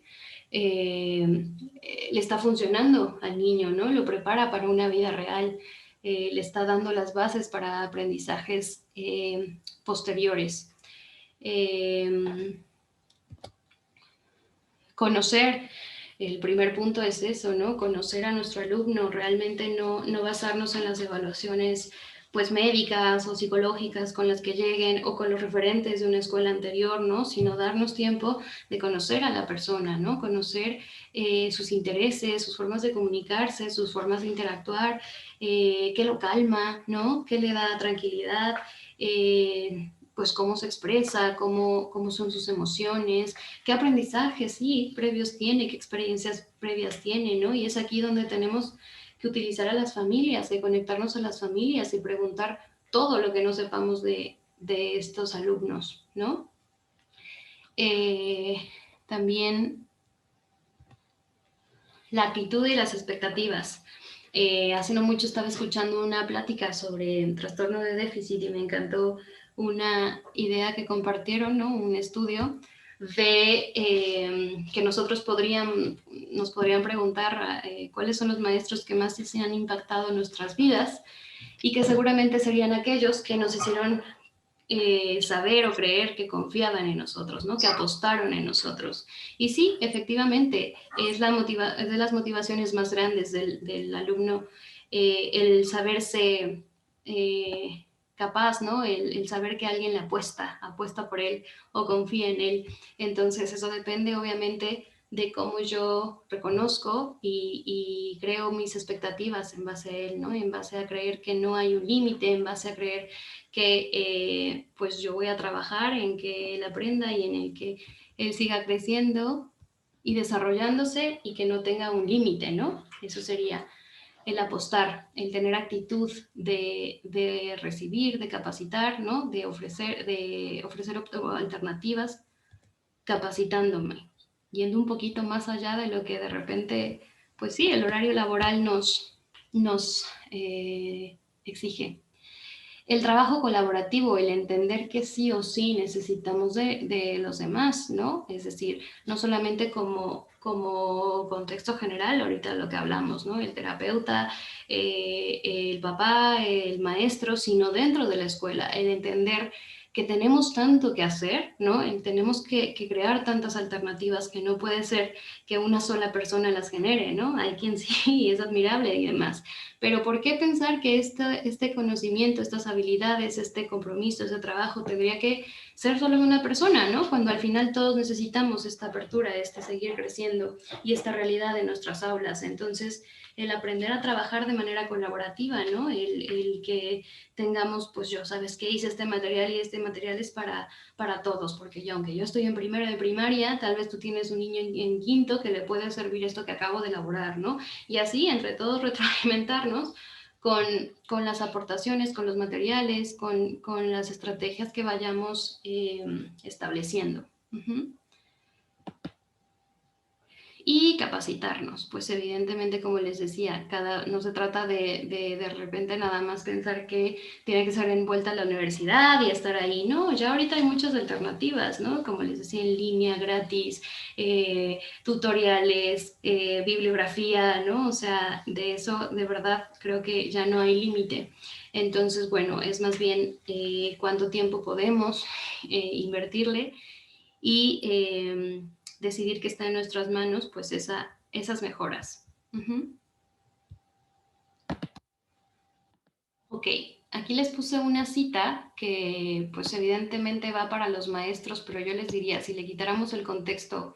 le está funcionando al niño, ¿no? Lo prepara para una vida real, le está dando las bases para aprendizajes posteriores. Conocer, el primer punto es eso, ¿no? Conocer a nuestro alumno, realmente no basarnos en las evaluaciones pues médicas o psicológicas con las que lleguen o con los referentes de una escuela anterior, ¿no? Sino darnos tiempo de conocer a la persona, ¿no? Conocer sus intereses, sus formas de comunicarse, sus formas de interactuar, qué lo calma, ¿no? Qué le da tranquilidad, pues cómo se expresa, cómo son sus emociones, qué aprendizajes, sí, previos tiene, qué experiencias previas tiene, ¿no? Y es aquí donde tenemos que utilizar a las familias, de conectarnos a las familias y preguntar todo lo que no sepamos de estos alumnos, ¿no? También la actitud y las expectativas. Hace no mucho estaba escuchando una plática sobre el trastorno de déficit y me encantó una idea que compartieron, ¿no? Un estudio de que nos podrían preguntar cuáles son los maestros que más se han impactado en nuestras vidas y que seguramente serían aquellos que nos hicieron saber o creer que confiaban en nosotros, ¿no? Que apostaron en nosotros. Y sí, efectivamente, es de las motivaciones más grandes del alumno el saberse capaz, ¿no? El saber que alguien le apuesta por él o confía en él. Entonces, eso depende obviamente de cómo yo reconozco y creo mis expectativas en base a él, ¿no? En base a creer que no hay un límite, en base a creer que pues yo voy a trabajar en que él aprenda y en el que él siga creciendo y desarrollándose y que no tenga un límite, ¿no? Eso sería el apostar, el tener actitud de recibir, de capacitar, ¿no? De ofrecer alternativas, capacitándome, yendo un poquito más allá de lo que de repente, pues sí, el horario laboral nos exige. el trabajo colaborativo, el entender que sí o sí necesitamos de los demás, ¿no? Es decir, no solamente como contexto general, ahorita lo que hablamos, ¿no? El terapeuta, el papá, el maestro, sino dentro de la escuela, el entender que tenemos tanto que hacer, ¿no? Tenemos que crear tantas alternativas que no puede ser que una sola persona las genere, ¿no? Hay quien sí es admirable y demás. Pero ¿por qué pensar que este conocimiento, estas habilidades, este compromiso, este trabajo tendría que ser solo de una persona, ¿no? Cuando al final todos necesitamos esta apertura, seguir creciendo y esta realidad en nuestras aulas. Entonces, el aprender a trabajar de manera colaborativa, ¿no? El que tengamos, pues yo, ¿sabes qué? Hice este material y este material es para todos, porque yo, aunque yo estoy en primero de primaria, tal vez tú tienes un niño en quinto que le puede servir esto que acabo de elaborar, ¿no? Y así, entre todos, retroalimentarnos con las aportaciones, con los materiales, con las estrategias que vayamos estableciendo. Uh-huh. Y capacitarnos, pues evidentemente, como les decía, no se trata de repente nada más pensar que tiene que ser envuelta a la universidad y estar ahí, no, ya ahorita hay muchas alternativas, ¿no? Como les decía, en línea, gratis, tutoriales, bibliografía, ¿no? O sea, de eso de verdad creo que ya no hay límite. Entonces, bueno, es más bien cuánto tiempo podemos invertirle y decidir que está en nuestras manos, pues esas mejoras. Uh-huh. Ok, aquí les puse una cita que pues evidentemente va para los maestros, pero yo les diría, si le quitáramos el contexto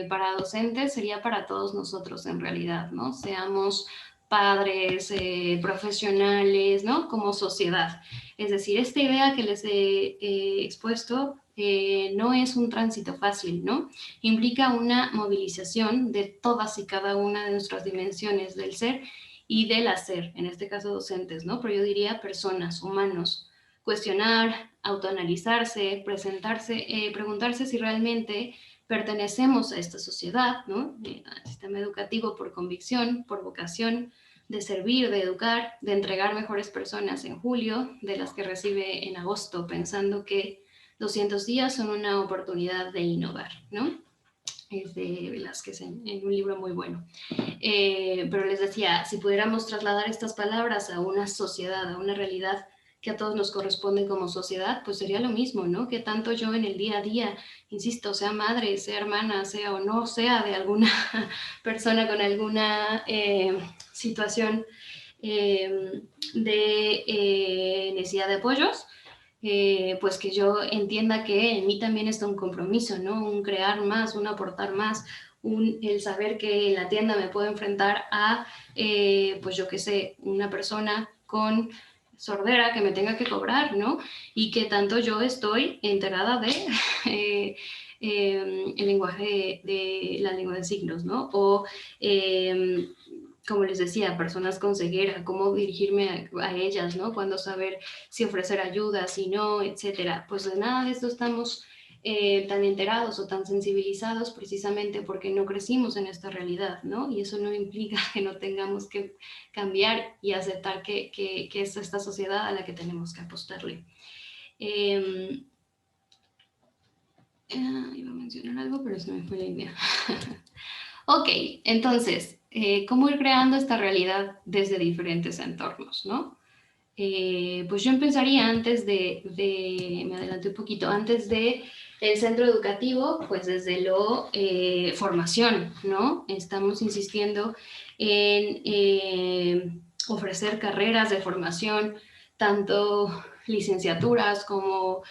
para docentes, sería para todos nosotros en realidad, ¿no? Seamos padres, profesionales, ¿no? Como sociedad. Es decir, esta idea que les he expuesto no es un tránsito fácil, ¿no? Implica una movilización de todas y cada una de nuestras dimensiones del ser y del hacer, en este caso docentes, ¿no? Pero yo diría personas, humanos, cuestionar, autoanalizarse, preguntarse si realmente pertenecemos a esta sociedad, ¿no? Al sistema educativo por convicción, por vocación, de servir, de educar, de entregar mejores personas en julio, de las que recibe en agosto, pensando que 200 días son una oportunidad de innovar, ¿no? Es de Velázquez en un libro muy bueno. Pero les decía, si pudiéramos trasladar estas palabras a una sociedad, a una realidad que a todos nos corresponde como sociedad, pues sería lo mismo, ¿no? Que tanto yo en el día a día, insisto, sea madre, sea hermana, sea o no sea de alguna persona con alguna situación de necesidad de apoyos, pues que yo entienda que en mí también está un compromiso, ¿no? Un crear más, un aportar más, el saber que en la tienda me puedo enfrentar a, pues yo qué sé, una persona con sordera que me tenga que cobrar, ¿no? Y que tanto yo estoy enterada de el lenguaje de la lengua de signos, ¿no? O como les decía, personas con ceguera, cómo dirigirme a ellas, ¿no? Cuándo saber si ofrecer ayuda, si no, etcétera. Pues de nada de esto estamos tan enterados o tan sensibilizados precisamente porque no crecimos en esta realidad, ¿no? Y eso no implica que no tengamos que cambiar y aceptar que es esta sociedad a la que tenemos que apostarle. Iba a mencionar algo, pero se me fue la idea. Ok, entonces, ¿cómo ir creando esta realidad desde diferentes entornos, ¿no? Pues yo empezaría antes me adelanté un poquito, antes de el centro educativo, pues desde formación, ¿no? Estamos insistiendo en ofrecer carreras de formación, tanto licenciaturas como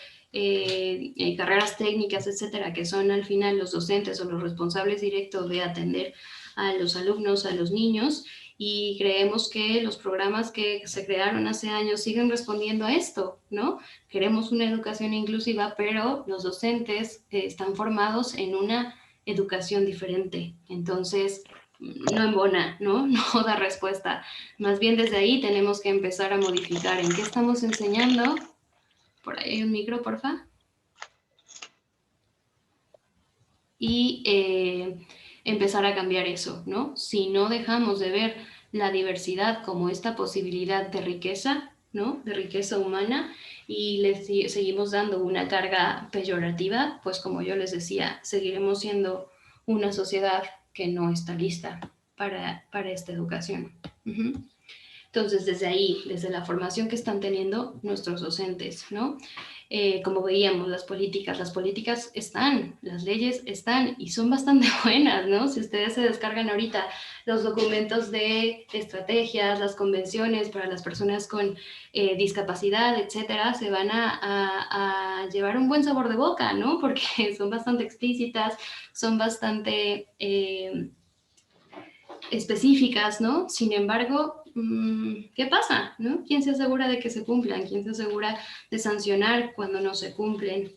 carreras técnicas, etcétera, que son al final los docentes o los responsables directos de atender a los alumnos, a los niños, y creemos que los programas que se crearon hace años siguen respondiendo a esto, ¿no? Queremos una educación inclusiva, pero los docentes están formados en una educación diferente. Entonces, no embona, ¿no? No da respuesta. Más bien desde ahí tenemos que empezar a modificar en qué estamos enseñando. Por ahí hay un micro, porfa. Y empezar a cambiar eso, ¿no? Si no dejamos de ver la diversidad como esta posibilidad de riqueza, ¿no? De riqueza humana y le seguimos dando una carga peyorativa, pues como yo les decía, seguiremos siendo una sociedad que no está lista para esta educación. Entonces, desde ahí, desde la formación que están teniendo nuestros docentes, ¿no? Como veíamos, las políticas están, las leyes están y son bastante buenas, ¿no? Si ustedes se descargan ahorita los documentos de estrategias, las convenciones para las personas con discapacidad, etcétera, se van a llevar un buen sabor de boca, ¿no? Porque son bastante explícitas, son bastante específicas, ¿no? Sin embargo, ¿qué pasa? ¿No? ¿Quién se asegura de que se cumplan? ¿Quién se asegura de sancionar cuando no se cumplen?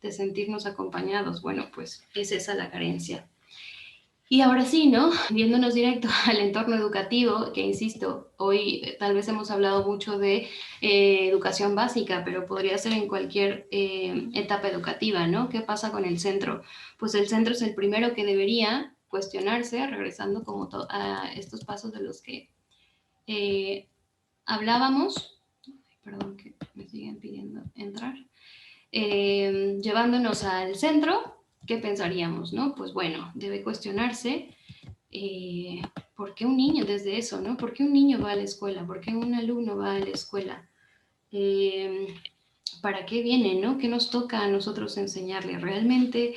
De sentirnos acompañados. Bueno, pues es esa la carencia. Y ahora sí, ¿no? Viéndonos directo al entorno educativo, que insisto, hoy tal vez hemos hablado mucho de educación básica, pero podría ser en cualquier etapa educativa, ¿no? ¿Qué pasa con el centro? Pues el centro es el primero que debería cuestionarse, regresando como a estos pasos de los que hablábamos. Perdón, que me siguen pidiendo entrar. Llevándonos al centro, ¿qué pensaríamos, no? Pues bueno, debe cuestionarse ¿por qué un niño desde eso, no? ¿Por qué un niño va a la escuela? ¿Por qué un alumno va a la escuela? ¿Para qué viene, no? ¿Qué nos toca a nosotros enseñarle? ¿Realmente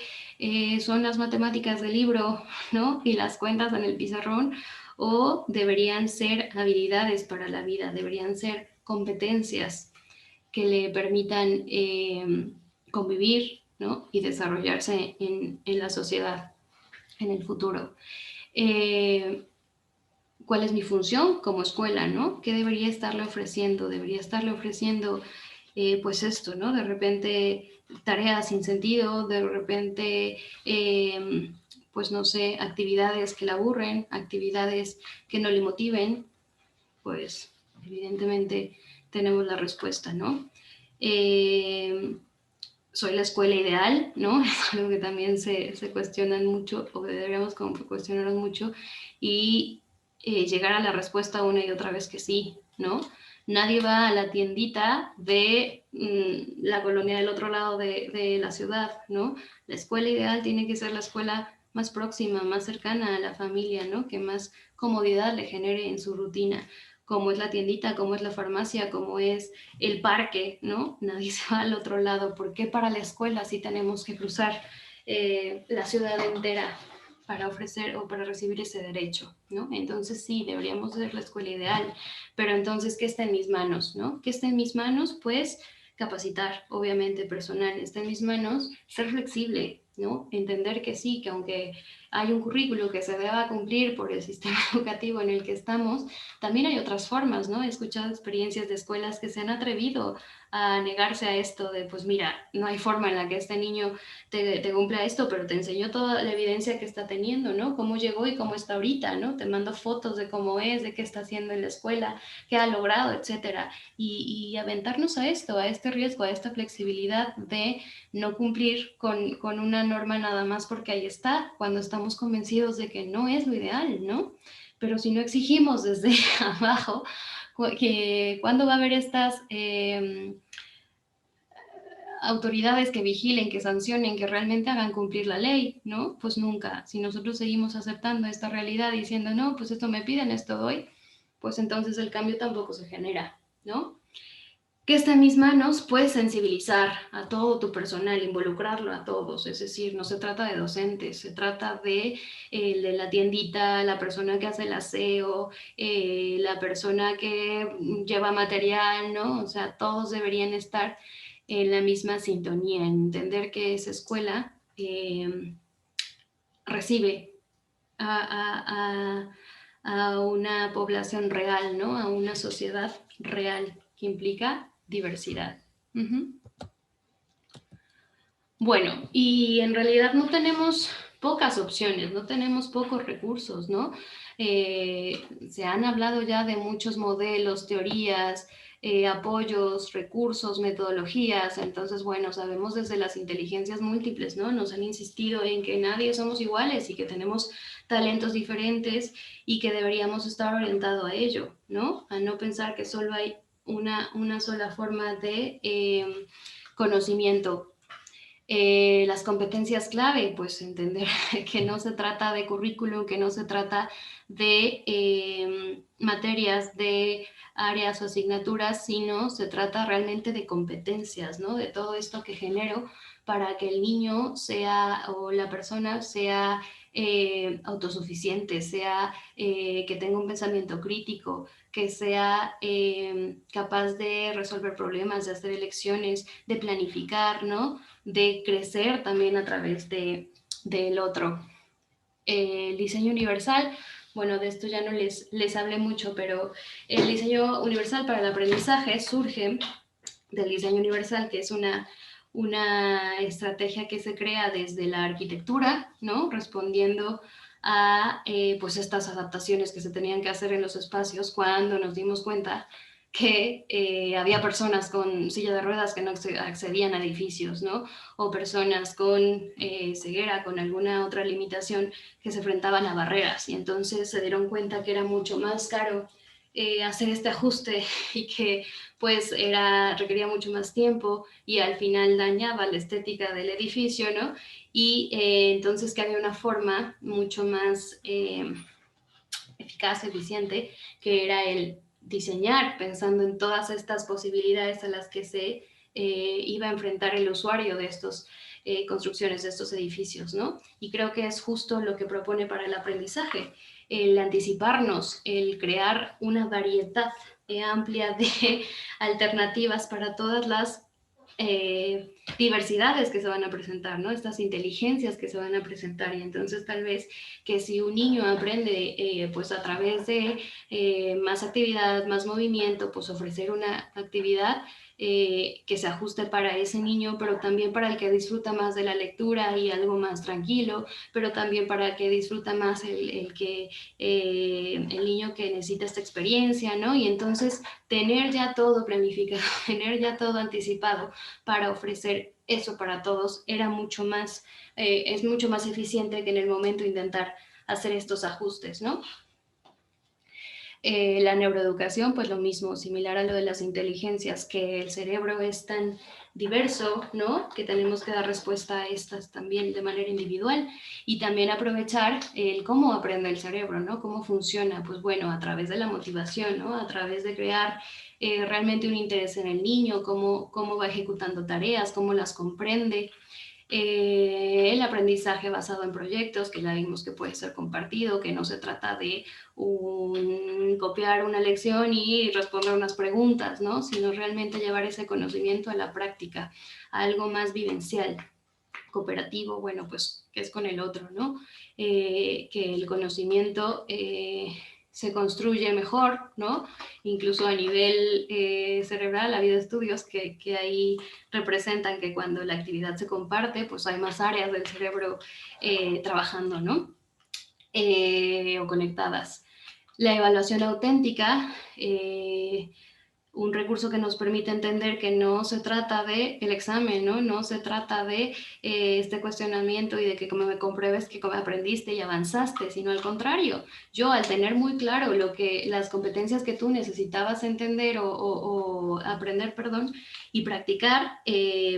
son las matemáticas del libro, no? Y las cuentas en el pizarrón, o deberían ser habilidades para la vida, deberían ser competencias que le permitan convivir, ¿no? Y desarrollarse en la sociedad en el futuro. ¿Cuál es mi función como escuela, ¿no? ¿Qué debería estarle ofreciendo? Debería estarle ofreciendo, pues esto, ¿no? De repente tareas sin sentido, de repente, pues no sé, actividades que la aburren, actividades que no le motiven, pues evidentemente tenemos la respuesta, ¿no? Soy la escuela ideal, ¿no? Es algo que también se cuestionan mucho, o que deberíamos como cuestionarnos mucho, y llegar a la respuesta una y otra vez que sí, ¿no? Nadie va a la tiendita de la colonia del otro lado de la ciudad, ¿no? La escuela ideal tiene que ser la escuela más próxima, más cercana a la familia, ¿no? Que más comodidad le genere en su rutina, como es la tiendita, como es la farmacia, como es el parque, ¿no? Nadie se va al otro lado. ¿Por qué para la escuela sí tenemos que cruzar la ciudad entera para ofrecer o para recibir ese derecho, ¿no? Entonces sí, deberíamos ser la escuela ideal, pero entonces, ¿qué está en mis manos, no? ¿Qué está en mis manos? Pues capacitar, obviamente, personal. Está en mis manos ser flexible, ¿no? Entender que sí, que aunque hay un currículo que se deba cumplir por el sistema educativo en el que estamos, también hay otras formas, ¿no? He escuchado experiencias de escuelas que se han atrevido a negarse a esto de, pues mira, no hay forma en la que este niño te cumpla esto, pero te enseñó toda la evidencia que está teniendo, ¿no? Cómo llegó y cómo está ahorita, ¿no? Te mando fotos de cómo es, de qué está haciendo en la escuela, qué ha logrado, etcétera. Y aventarnos a esto, a este riesgo, a esta flexibilidad de no cumplir con una norma nada más porque ahí está, cuando estamos convencidos de que no es lo ideal, ¿no? Pero si no exigimos desde abajo, ¿cuándo va a haber estas autoridades que vigilen, que sancionen, que realmente hagan cumplir la ley, ¿no? Pues nunca. Si nosotros seguimos aceptando esta realidad diciendo, no, pues esto me piden, esto doy, pues entonces el cambio tampoco se genera, ¿no? ¿Qué está en mis manos? Pues sensibilizar a todo tu personal, involucrarlo a todos, es decir, no se trata de docentes, se trata de la tiendita, la persona que hace el aseo, la persona que lleva material, ¿no? O sea, todos deberían estar en la misma sintonía, en entender que esa escuela recibe a una población real, ¿no? A una sociedad real que implica diversidad. Bueno, y en realidad no tenemos pocas opciones, no tenemos pocos recursos, ¿no? Se han hablado ya de muchos modelos, teorías, apoyos, recursos, metodologías. Entonces, bueno, sabemos desde las inteligencias múltiples, ¿no? Nos han insistido en que nadie somos iguales y que tenemos talentos diferentes y que deberíamos estar orientados a ello, ¿no? A no pensar que solo hay una sola forma de conocimiento. Las competencias clave, pues entender que no se trata de currículum, que no se trata de materias, de áreas o asignaturas, sino se trata realmente de competencias, ¿no? De todo esto que genero para que el niño sea o la persona sea autosuficiente, sea que tenga un pensamiento crítico, que sea capaz de resolver problemas, de hacer elecciones, de planificar, ¿no? De crecer también a través del otro. El diseño universal, bueno, de esto ya no les hablé mucho, pero el diseño universal para el aprendizaje surge del diseño universal, que es una estrategia que se crea desde la arquitectura, ¿no? Respondiendo a pues estas adaptaciones que se tenían que hacer en los espacios cuando nos dimos cuenta que había personas con silla de ruedas que no accedían a edificios, ¿no? O personas con ceguera, con alguna otra limitación que se enfrentaban a barreras y entonces se dieron cuenta que era mucho más caro hacer este ajuste y que pues requería mucho más tiempo y al final dañaba la estética del edificio, ¿no? Y entonces que había una forma mucho más eficaz, eficiente, que era el diseñar pensando en todas estas posibilidades a las que se iba a enfrentar el usuario de estas construcciones, de estos edificios, ¿no? Y creo que es justo lo que propone para el aprendizaje, el anticiparnos, el crear una variedad amplia de alternativas para todas las diversidades que se van a presentar, ¿no? Estas inteligencias que se van a presentar y entonces tal vez que si un niño aprende pues a través de más actividad, más movimiento, pues ofrecer una actividad que se ajuste para ese niño, pero también para el que disfruta más de la lectura y algo más tranquilo, pero también para el que disfruta más el niño que necesita esta experiencia, ¿no? Y entonces tener ya todo planificado, tener ya todo anticipado para ofrecer eso para todos era mucho más, es mucho más eficiente que en el momento intentar hacer estos ajustes, ¿no? La neuroeducación, pues lo mismo, similar a lo de las inteligencias, que el cerebro es tan diverso, ¿no? Que tenemos que dar respuesta a estas también de manera individual y también aprovechar el cómo aprende el cerebro, ¿no? Cómo funciona, pues bueno, a través de la motivación, ¿no? A través de crear realmente un interés en el niño, cómo va ejecutando tareas, cómo las comprende. El aprendizaje basado en proyectos, que ya vimos que puede ser compartido, que no se trata de copiar una lección y responder unas preguntas, ¿no? Sino realmente llevar ese conocimiento a la práctica, a algo más vivencial, cooperativo, bueno, pues que es con el otro, ¿no? Que el conocimiento se construye mejor, ¿no? Incluso a nivel cerebral, ha habido estudios que ahí representan que cuando la actividad se comparte, pues hay más áreas del cerebro trabajando, ¿no? O conectadas. La evaluación auténtica, un recurso que nos permite entender que no se trata de el examen, ¿no? No se trata de este cuestionamiento y de que como me compruebes que como aprendiste y avanzaste, sino al contrario. Yo al tener muy claro las competencias que tú necesitabas entender o aprender, perdón, y practicar,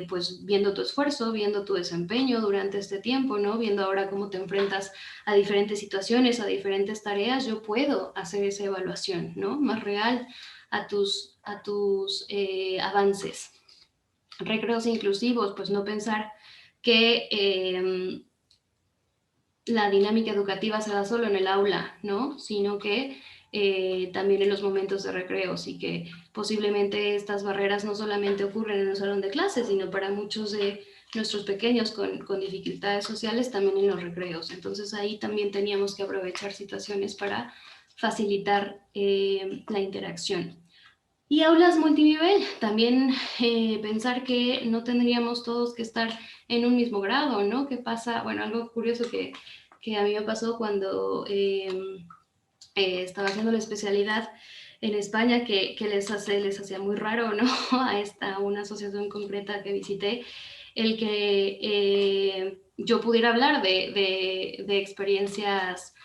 pues viendo tu esfuerzo, viendo tu desempeño durante este tiempo, ¿no? Viendo ahora cómo te enfrentas a diferentes situaciones, a diferentes tareas, yo puedo hacer esa evaluación, ¿no? Más real a tus avances. Recreos inclusivos, pues no pensar que la dinámica educativa se da solo en el aula, ¿no? Sino que también en los momentos de recreos y que posiblemente estas barreras no solamente ocurren en un salón de clases, sino para muchos de nuestros pequeños con dificultades sociales también en los recreos. Entonces ahí también teníamos que aprovechar situaciones para facilitar la interacción. Y aulas multinivel, también pensar que no tendríamos todos que estar en un mismo grado, ¿no? ¿Qué pasa? Bueno, algo curioso que a mí me pasó cuando estaba haciendo la especialidad en España, que les hacía muy raro, ¿no? A una asociación concreta que visité, el que yo pudiera hablar de experiencias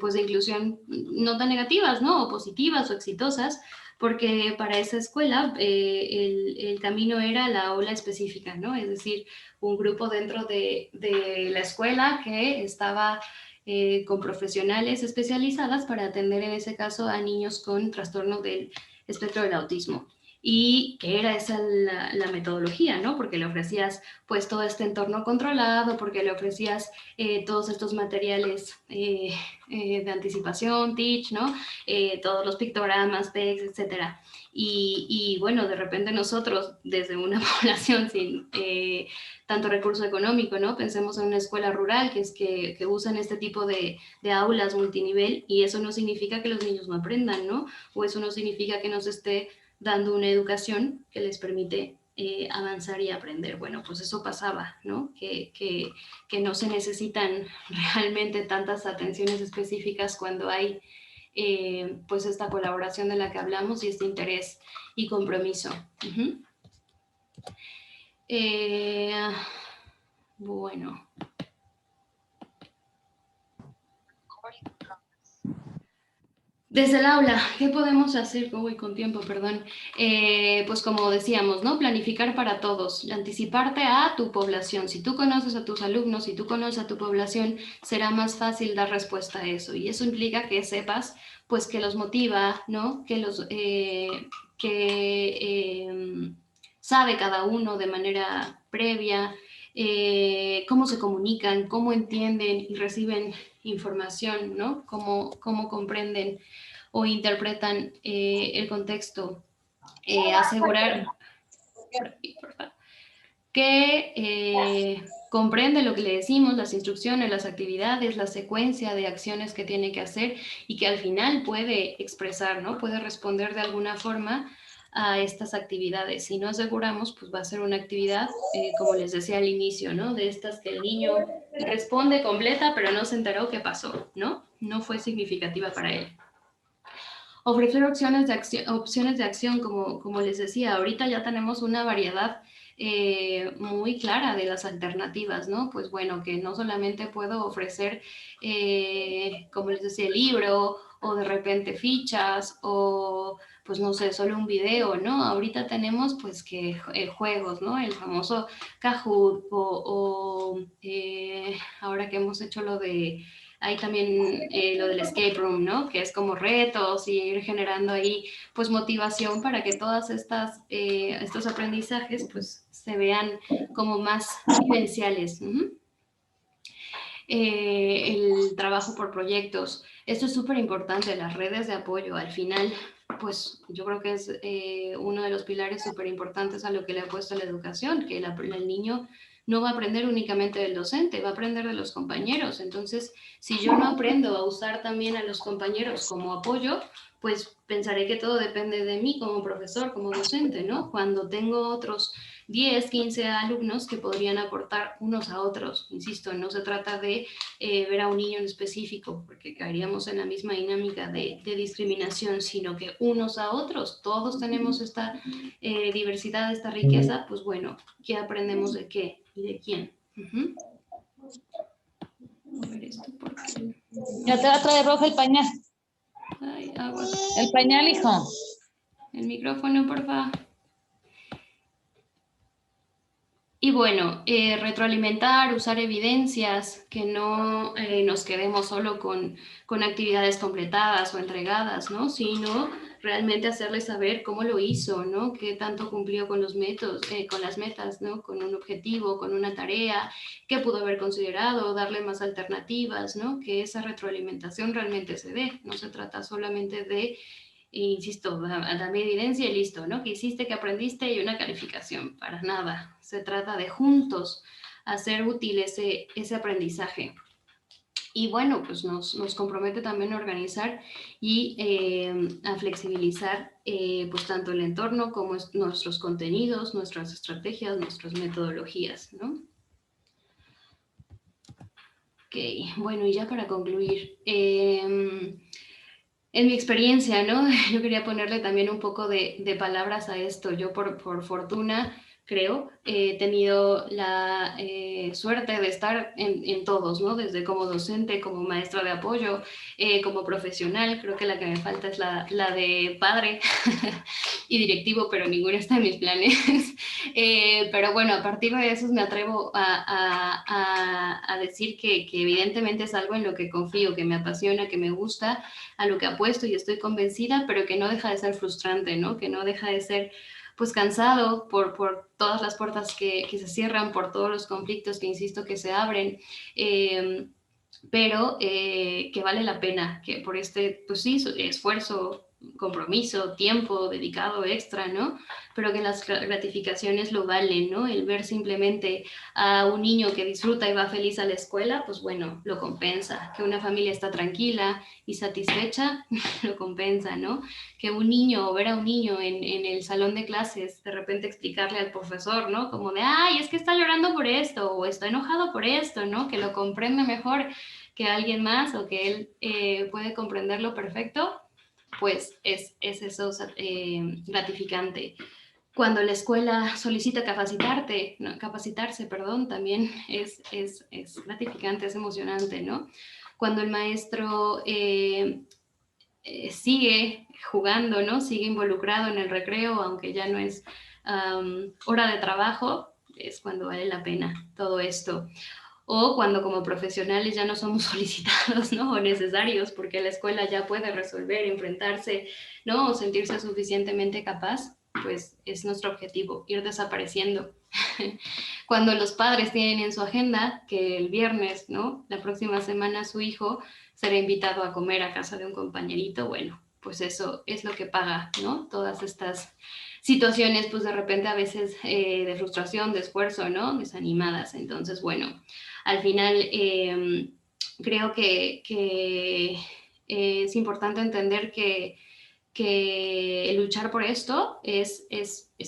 pues de inclusión no tan negativas, ¿no? O positivas o exitosas, porque para esa escuela el camino era la aula específica, ¿no? Es decir, un grupo dentro de la escuela que estaba con profesionales especializadas para atender en ese caso a niños con trastorno del espectro del autismo. Y que era esa la metodología, ¿no? Porque le ofrecías pues todo este entorno controlado, porque le ofrecías todos estos materiales de anticipación, Teach, ¿no? Todos los pictogramas, PECs, etcétera. Y bueno, de repente nosotros, desde una población sin tanto recurso económico, ¿no? Pensemos en una escuela rural que usan este tipo de aulas multinivel, y eso no significa que los niños no aprendan, ¿no? O eso no significa que nos esté dando una educación que les permite avanzar y aprender. Bueno, pues eso pasaba, ¿no? Que no se necesitan realmente tantas atenciones específicas cuando hay pues esta colaboración de la que hablamos y este interés y compromiso. Bueno. Desde el aula, ¿qué podemos hacer? Voy con tiempo, perdón. Pues como decíamos, ¿no? Planificar para todos, anticiparte a tu población. Si tú conoces a tus alumnos, si tú conoces a tu población, será más fácil dar respuesta a eso. Y eso implica que sepas, pues, que los motiva, ¿no? Sabe cada uno de manera previa, cómo se comunican, cómo entienden y reciben información, ¿no? Cómo comprenden o interpretan el contexto. Asegurar que comprende lo que le decimos, las instrucciones, las actividades, la secuencia de acciones que tiene que hacer y que al final puede expresar, ¿no? Puede responder de alguna forma a estas actividades. Si no aseguramos, pues va a ser una actividad, como les decía al inicio, ¿no? De estas que el niño responde completa, pero no se enteró qué pasó, ¿no? No fue significativa para él. Ofrecer opciones de acción, como les decía, ahorita ya tenemos una variedad muy clara de las alternativas, ¿no? Pues bueno, que no solamente puedo ofrecer, como les decía, el libro, o de repente fichas, o pues no sé, solo un video, ¿no? Ahorita tenemos pues que juegos, ¿no? El famoso Kahoot, o ahora que hemos hecho lo de... Hay también lo del escape room, ¿no? Que es como retos y ir generando ahí pues motivación para que todas estos aprendizajes pues se vean como más vivenciales. El trabajo por proyectos. Esto es súper importante, las redes de apoyo. Al final, pues yo creo que es uno de los pilares súper importantes a lo que le ha puesto la educación, que el niño no va a aprender únicamente del docente, va a aprender de los compañeros. Entonces, si yo no aprendo a usar también a los compañeros como apoyo, pues pensaré que todo depende de mí como profesor, como docente, ¿no? Cuando tengo otros 10, 15 alumnos que podrían aportar unos a otros. Insisto, no se trata de ver a un niño en específico, porque caeríamos en la misma dinámica de discriminación, sino que unos a otros, todos tenemos esta diversidad, esta riqueza, pues bueno, ¿qué aprendemos de qué y de quién? A ver esto, porque... Ya te va a traer rojo el pañal. Ay, agua. El pañal, hijo. El micrófono, por favor. Y bueno, retroalimentar, usar evidencias, que no nos quedemos solo con actividades completadas o entregadas, ¿no? Sino realmente hacerles saber cómo lo hizo, ¿no? Qué tanto cumplió con los métodos, con las metas, ¿no? Con un objetivo, con una tarea, qué pudo haber considerado, darle más alternativas, ¿no? Que esa retroalimentación realmente se dé. No se trata solamente de... insisto, dame evidencia y listo, ¿no? ¿Qué hiciste, qué aprendiste? Y una calificación, para nada. Se trata de juntos hacer útil ese aprendizaje. Y bueno, pues nos compromete también a organizar y a flexibilizar pues tanto el entorno como nuestros contenidos, nuestras estrategias, nuestras metodologías, ¿no? Ok, bueno, y ya para concluir, en mi experiencia, ¿no? Yo quería ponerle también un poco de palabras a esto. Yo por fortuna creo. He tenido la suerte de estar en todos, ¿no? Desde como docente, como maestra de apoyo, como profesional. Creo que la que me falta es la de padre y directivo, pero ninguna está en mis planes. Pero bueno, a partir de eso me atrevo a decir que evidentemente es algo en lo que confío, que me apasiona, que me gusta, a lo que apuesto y estoy convencida, pero que no deja de ser frustrante, ¿no? Que no deja de ser pues cansado por todas las puertas que se cierran, por todos los conflictos que insisto que se abren, pero que vale la pena, que por este, pues sí, esfuerzo, compromiso, tiempo dedicado extra, ¿no? Pero que las gratificaciones lo valen, ¿no? El ver simplemente a un niño que disfruta y va feliz a la escuela, pues bueno, lo compensa. Que una familia está tranquila y satisfecha, lo compensa, ¿no? Que un niño, o ver a un niño en el salón de clases, de repente explicarle al profesor, ¿no? Como de, ay, es que está llorando por esto, o está enojado por esto, ¿no? Que lo comprende mejor que alguien más, o que él puede comprenderlo perfecto, pues es eso gratificante. Cuando la escuela solicita capacitarse, perdón, también es gratificante, es emocionante, ¿no? Cuando el maestro sigue jugando, ¿no? Sigue involucrado en el recreo, aunque ya no es hora de trabajo, es cuando vale la pena todo esto. O cuando como profesionales ya no somos solicitados, ¿no? O necesarios, porque la escuela ya puede resolver, enfrentarse, ¿no? O sentirse suficientemente capaz, pues es nuestro objetivo, ir desapareciendo. Cuando los padres tienen en su agenda que el viernes, ¿no? La próxima semana su hijo será invitado a comer a casa de un compañerito, bueno, pues eso es lo que paga, ¿no? Todas estas situaciones, pues de repente a veces de frustración, de esfuerzo, ¿no? Desanimadas. Entonces, bueno, al final creo que es importante entender que el luchar por esto es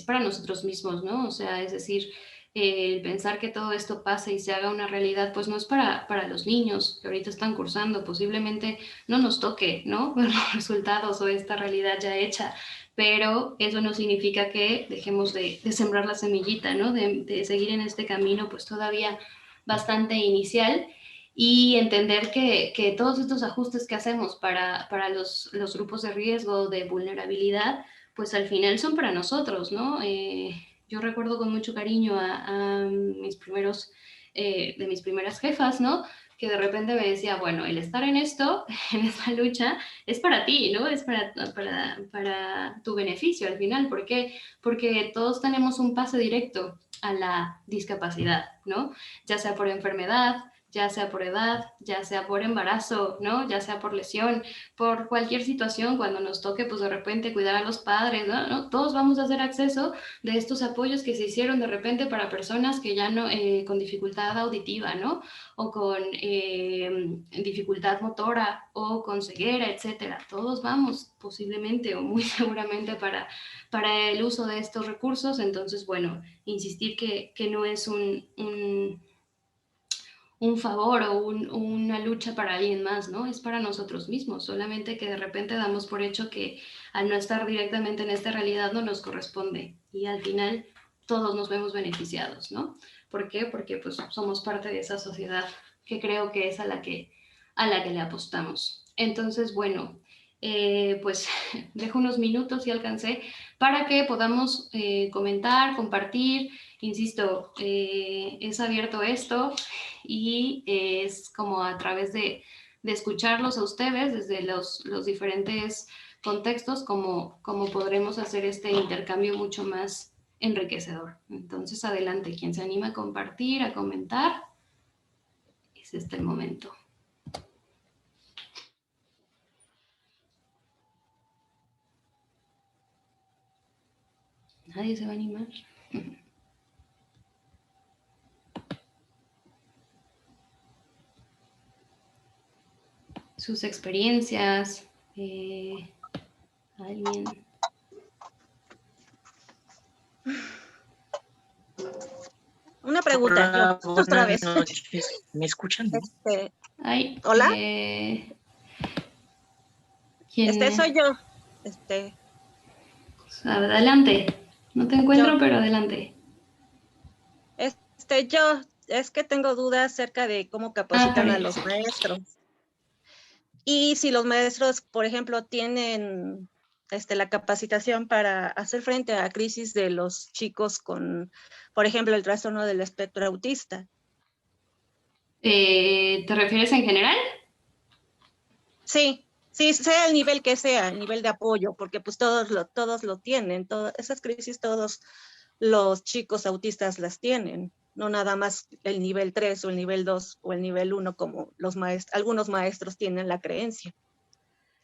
para nosotros mismos, ¿no? O sea, es decir, el pensar que todo esto pase y se haga una realidad, pues no es para los niños que ahorita están cursando, posiblemente no nos toque, ¿no? Ver los resultados o esta realidad ya hecha, pero eso no significa que dejemos de sembrar la semillita, ¿no? De seguir en este camino, pues todavía bastante inicial, y entender que todos estos ajustes que hacemos para los grupos de riesgo, de vulnerabilidad, pues al final son para nosotros, ¿no? Yo recuerdo con mucho cariño a mis de mis primeras jefas, ¿no? Que de repente me decía, bueno, el estar en esto, en esta lucha, es para ti, ¿no? Es para tu beneficio al final. ¿Por qué? Porque todos tenemos un pase directo a la discapacidad, ¿no? Ya sea por enfermedad, ya sea por edad, ya sea por embarazo, ¿no? Ya sea por lesión, por cualquier situación, cuando nos toque, pues de repente cuidar a los padres, ¿no? Todos vamos a hacer acceso de estos apoyos que se hicieron de repente para personas que ya no, con dificultad auditiva, ¿no? O con dificultad motora, o con ceguera, etcétera. Todos vamos posiblemente o muy seguramente para el uso de estos recursos. Entonces, bueno, insistir que no es un favor o una lucha para alguien más, ¿no? Es para nosotros mismos, solamente que de repente damos por hecho que al no estar directamente en esta realidad no nos corresponde, y al final todos nos vemos beneficiados, ¿no? ¿Por qué? Porque pues somos parte de esa sociedad que creo que es a la que le apostamos. Entonces, bueno, pues dejo unos minutos si alcancé para que podamos comentar, compartir. Insisto, es abierto esto, y es como a través de escucharlos a ustedes desde los diferentes contextos como podremos hacer este intercambio mucho más enriquecedor. Entonces, adelante, quien se anima a compartir, a comentar, es este el momento. Nadie se va a animar. Sus experiencias, alguien. Una pregunta, yo, otra vez. Noches. ¿Me escuchan? Ay, ¿Hola? ¿Quién? Soy yo. Adelante. No te encuentro, pero adelante. Yo es que tengo dudas acerca de cómo capacitan a bien. los maestros. Y si los maestros, por ejemplo, tienen la capacitación para hacer frente a crisis de los chicos con, por ejemplo, el trastorno del espectro autista. ¿Te refieres en general? Sí, sí, sea el nivel que sea, el nivel de apoyo, porque pues todos lo tienen, esas crisis todos los chicos autistas las tienen, no nada más el nivel 3 o el nivel 2 o el nivel 1 como algunos maestros tienen la creencia.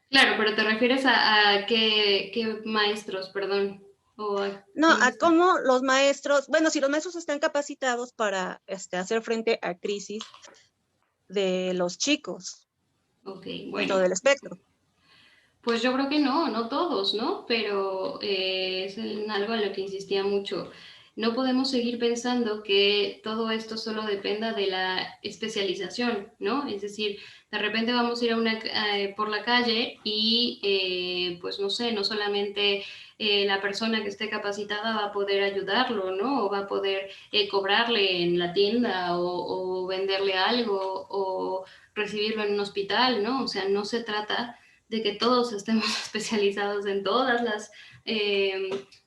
Claro, pero te refieres a qué maestros, perdón. No, a cómo los maestros, bueno, si los maestros están capacitados para hacer frente a crisis de los chicos Ok, dentro bueno. del espectro. Pues yo creo que no, no todos, ¿no? Pero es algo en lo que insistía mucho. No podemos seguir pensando que todo esto solo dependa de la especialización, ¿no? Es decir, de repente vamos a ir por la calle y, pues no sé, no solamente la persona que esté capacitada va a poder ayudarlo, ¿no? O va a poder cobrarle en la tienda o venderle algo o recibirlo en un hospital, ¿no? O sea, no se trata de que todos estemos especializados en todas las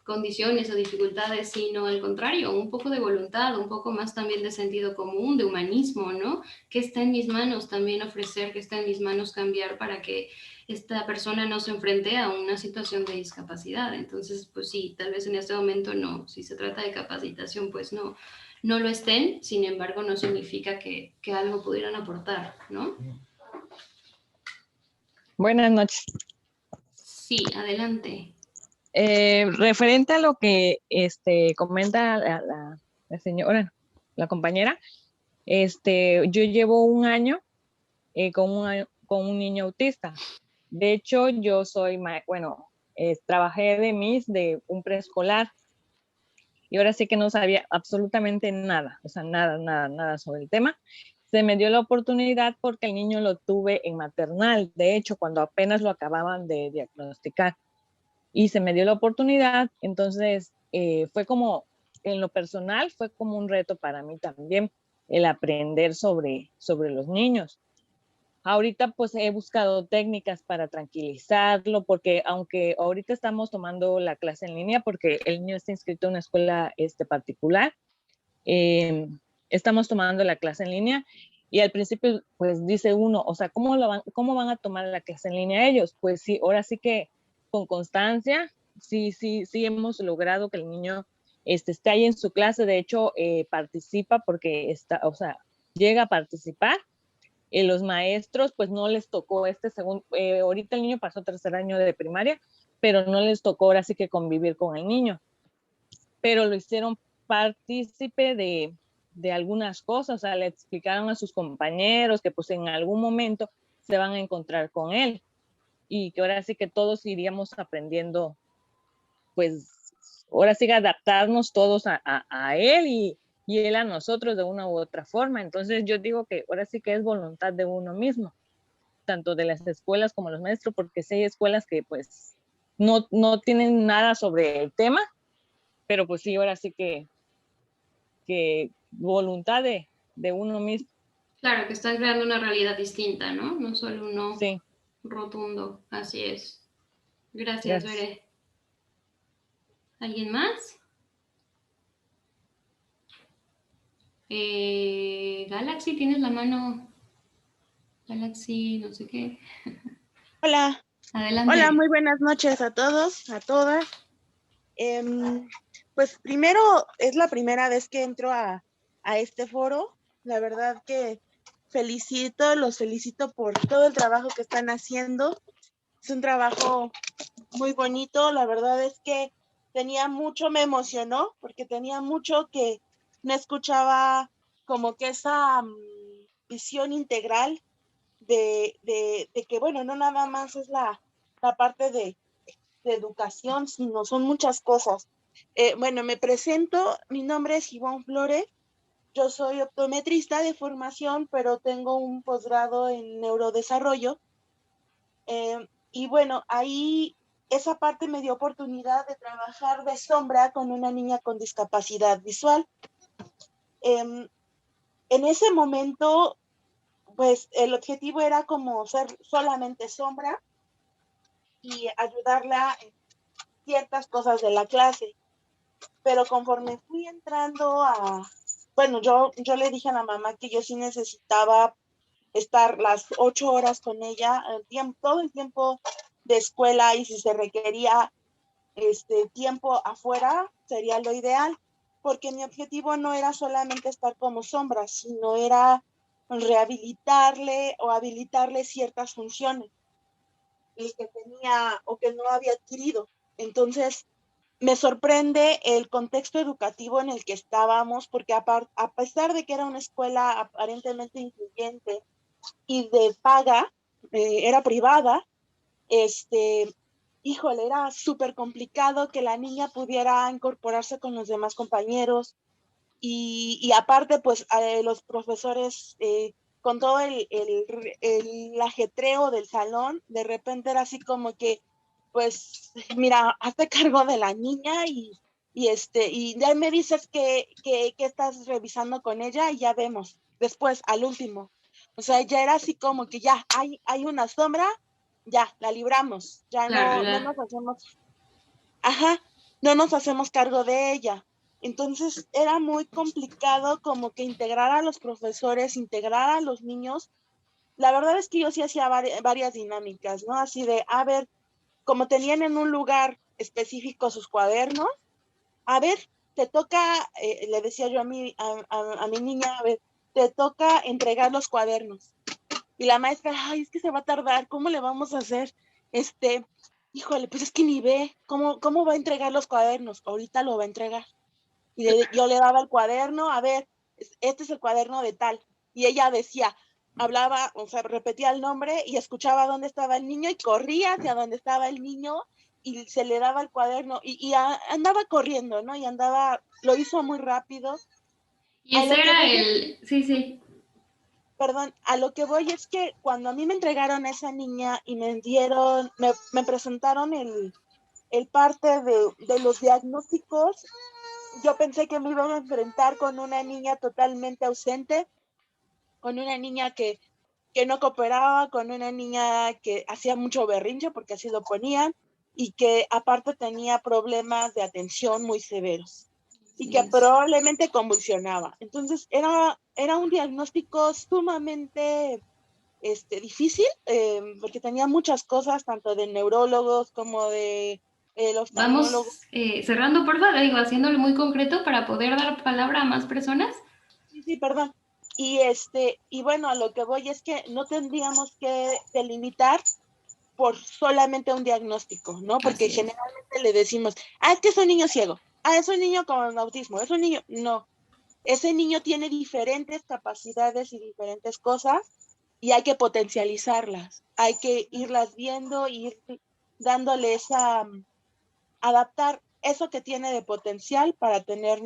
condiciones o dificultades, sino al contrario, un poco de voluntad, un poco más también de sentido común, de humanismo, ¿no? Que está en mis manos también ofrecer, que está en mis manos cambiar para que esta persona no se enfrente a una situación de discapacidad. Entonces, pues sí, tal vez en este momento no, si se trata de capacitación, pues no, no lo estén, sin embargo, no significa que algo pudieran aportar, ¿no? Buenas noches. Sí, adelante. Referente a lo que comenta la señora, la compañera, yo llevo un año con un niño autista. De hecho, yo soy, trabajé de de un preescolar y ahora sí que no sabía absolutamente nada, o sea, nada sobre el tema. Se me dio la oportunidad porque el niño lo tuve en maternal, de hecho, cuando apenas lo acababan de diagnosticar. Y se me dio la oportunidad, entonces fue como, en lo personal, fue como un reto para mí también el aprender sobre los niños. Ahorita pues he buscado técnicas para tranquilizarlo, porque aunque ahorita estamos tomando la clase en línea, porque el niño está inscrito en una escuela particular, estamos tomando la clase en línea y al principio pues dice uno, o sea, ¿cómo van a tomar la clase en línea ellos? Pues sí, ahora sí que con constancia, sí hemos logrado que el niño esté ahí en su clase, de hecho participa porque o sea, llega a participar. Los maestros pues no les tocó ahorita el niño pasó 3er año de primaria, pero no les tocó ahora sí que convivir con el niño, pero lo hicieron partícipe de algunas cosas, o sea, le explicaron a sus compañeros que pues en algún momento se van a encontrar con él y que ahora sí que todos iríamos aprendiendo, pues ahora sí que adaptarnos todos a él y él a nosotros de una u otra forma. Entonces yo digo que ahora sí que es voluntad de uno mismo, tanto de las escuelas como los maestros, porque sí hay escuelas que pues no tienen nada sobre el tema, pero pues sí, ahora sí que voluntad de uno mismo. Claro, que están creando una realidad distinta, ¿no? No solo uno Sí, rotundo. Así es. Gracias, gracias. Bere. ¿Alguien más? Galaxy, ¿tienes la mano? Galaxy, no sé qué. Hola, Adelante. hola, muy buenas noches a todos, a todas. Pues primero, es la primera vez que entro a este foro. La verdad que los felicito por todo el trabajo que están haciendo. Es un trabajo muy bonito. La verdad es que me emocionó, porque tenía mucho que no escuchaba como que esa visión integral de que, bueno, no nada más es la parte de educación, sino son muchas cosas. Bueno, me presento, mi nombre es Ivonne Flores, yo soy optometrista de formación, pero tengo un posgrado en neurodesarrollo. Y bueno, ahí esa parte me dio oportunidad de trabajar de sombra con una niña con discapacidad visual. En ese momento, pues el objetivo era como ser solamente sombra y ayudarla en ciertas cosas de la clase. Pero conforme fui entrando bueno, yo le dije a la mamá que yo sí necesitaba estar las 8 horas con ella, todo el tiempo de escuela, y si se requería tiempo afuera, sería lo ideal, porque mi objetivo no era solamente estar como sombra, sino era rehabilitarle o habilitarle ciertas funciones que tenía o que no había adquirido. Entonces, me sorprende el contexto educativo en el que estábamos, porque a pesar de que era una escuela aparentemente incluyente y de paga, era privada, híjole, era súper complicado que la niña pudiera incorporarse con los demás compañeros y aparte, pues, los profesores, con todo el ajetreo del salón, de repente era así como que, pues, mira, hazte cargo de la niña y ya me dices que estás revisando con ella y ya vemos, después, al último. O sea, ya era así como que ya hay una sombra, ya, la libramos, ya Claro, no ya. nos hacemos, ajá, no nos hacemos cargo de ella. Entonces era muy complicado como que integrar a los profesores, integrar a los niños. La verdad es que yo sí hacía varias dinámicas, ¿no? Así de, a ver, como tenían en un lugar específico sus cuadernos, a ver, te toca, le decía yo a mi niña, a ver, te toca entregar los cuadernos. Y la maestra, ay, es que se va a tardar, ¿cómo le vamos a hacer? Híjole, pues es que ni ve, ¿cómo va a entregar los cuadernos? Ahorita lo va a entregar. Y yo le daba el cuaderno, a ver, este es el cuaderno de tal. Y ella decía, hablaba, o sea, repetía el nombre y escuchaba dónde estaba el niño y corría hacia donde estaba el niño y se le daba el cuaderno y andaba corriendo, ¿no? Lo hizo muy rápido. Y A ese lo que era voy es, el, sí, sí. perdón, a lo que voy es que cuando a mí me entregaron a esa niña y me presentaron el parte de los diagnósticos, yo pensé que me iba a enfrentar con una niña totalmente ausente, con una niña que no cooperaba, con una niña que hacía mucho berrinche, porque así lo ponían, y que aparte tenía problemas de atención muy severos y Sí que es. probablemente convulsionaba. Entonces era un diagnóstico sumamente difícil, porque tenía muchas cosas, tanto de neurólogos como de oftalmólogos. Vamos cerrando, por favor, digo, haciéndolo muy concreto para poder dar palabra a más personas. Sí, sí, perdón. Y bueno, a lo que voy es que no tendríamos que delimitar por solamente un diagnóstico, ¿no? Porque Así es. generalmente le decimos, es que es un niño ciego, es un niño con autismo, es un niño, no, ese niño tiene diferentes capacidades y diferentes cosas y hay que potencializarlas, hay que irlas viendo, ir dándole adaptar eso que tiene de potencial para tener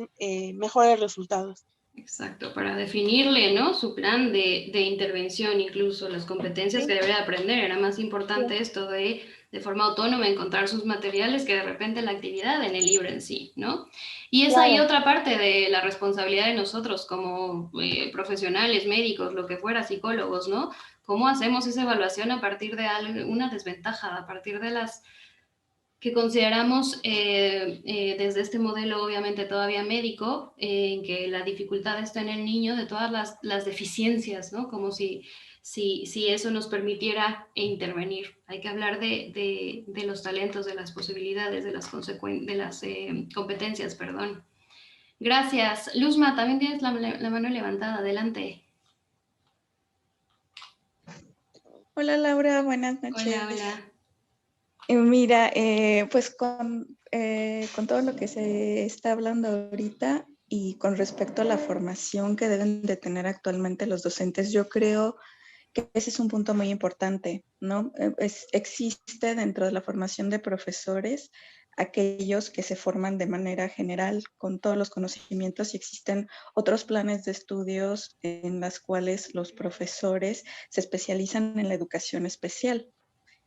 mejores resultados. Exacto, para definirle, ¿no? Su plan de intervención, incluso las competencias que Sí, debe aprender. Era más sí, importante esto de forma autónoma encontrar sus materiales que de repente la actividad en el libro en sí, ¿no? Y es ahí claro. otra parte de la responsabilidad de nosotros como profesionales, médicos, lo que fuera, psicólogos, ¿no? ¿Cómo hacemos esa evaluación a partir de una desventaja, a partir de las que consideramos desde este modelo obviamente todavía médico, en que la dificultad está en el niño de todas las deficiencias, ¿no? Como si eso nos permitiera intervenir. Hay que hablar de los talentos, de las posibilidades, de las competencias, perdón. Gracias. Luzma, también tienes la mano levantada. Adelante. Hola Laura, buenas Hola, noches. hola. Mira, pues con todo lo que se está hablando ahorita y con respecto a la formación que deben de tener actualmente los docentes, yo creo que ese es un punto muy importante, ¿no? Existe dentro de la formación de profesores aquellos que se forman de manera general con todos los conocimientos y existen otros planes de estudios en las cuales los profesores se especializan en la educación especial.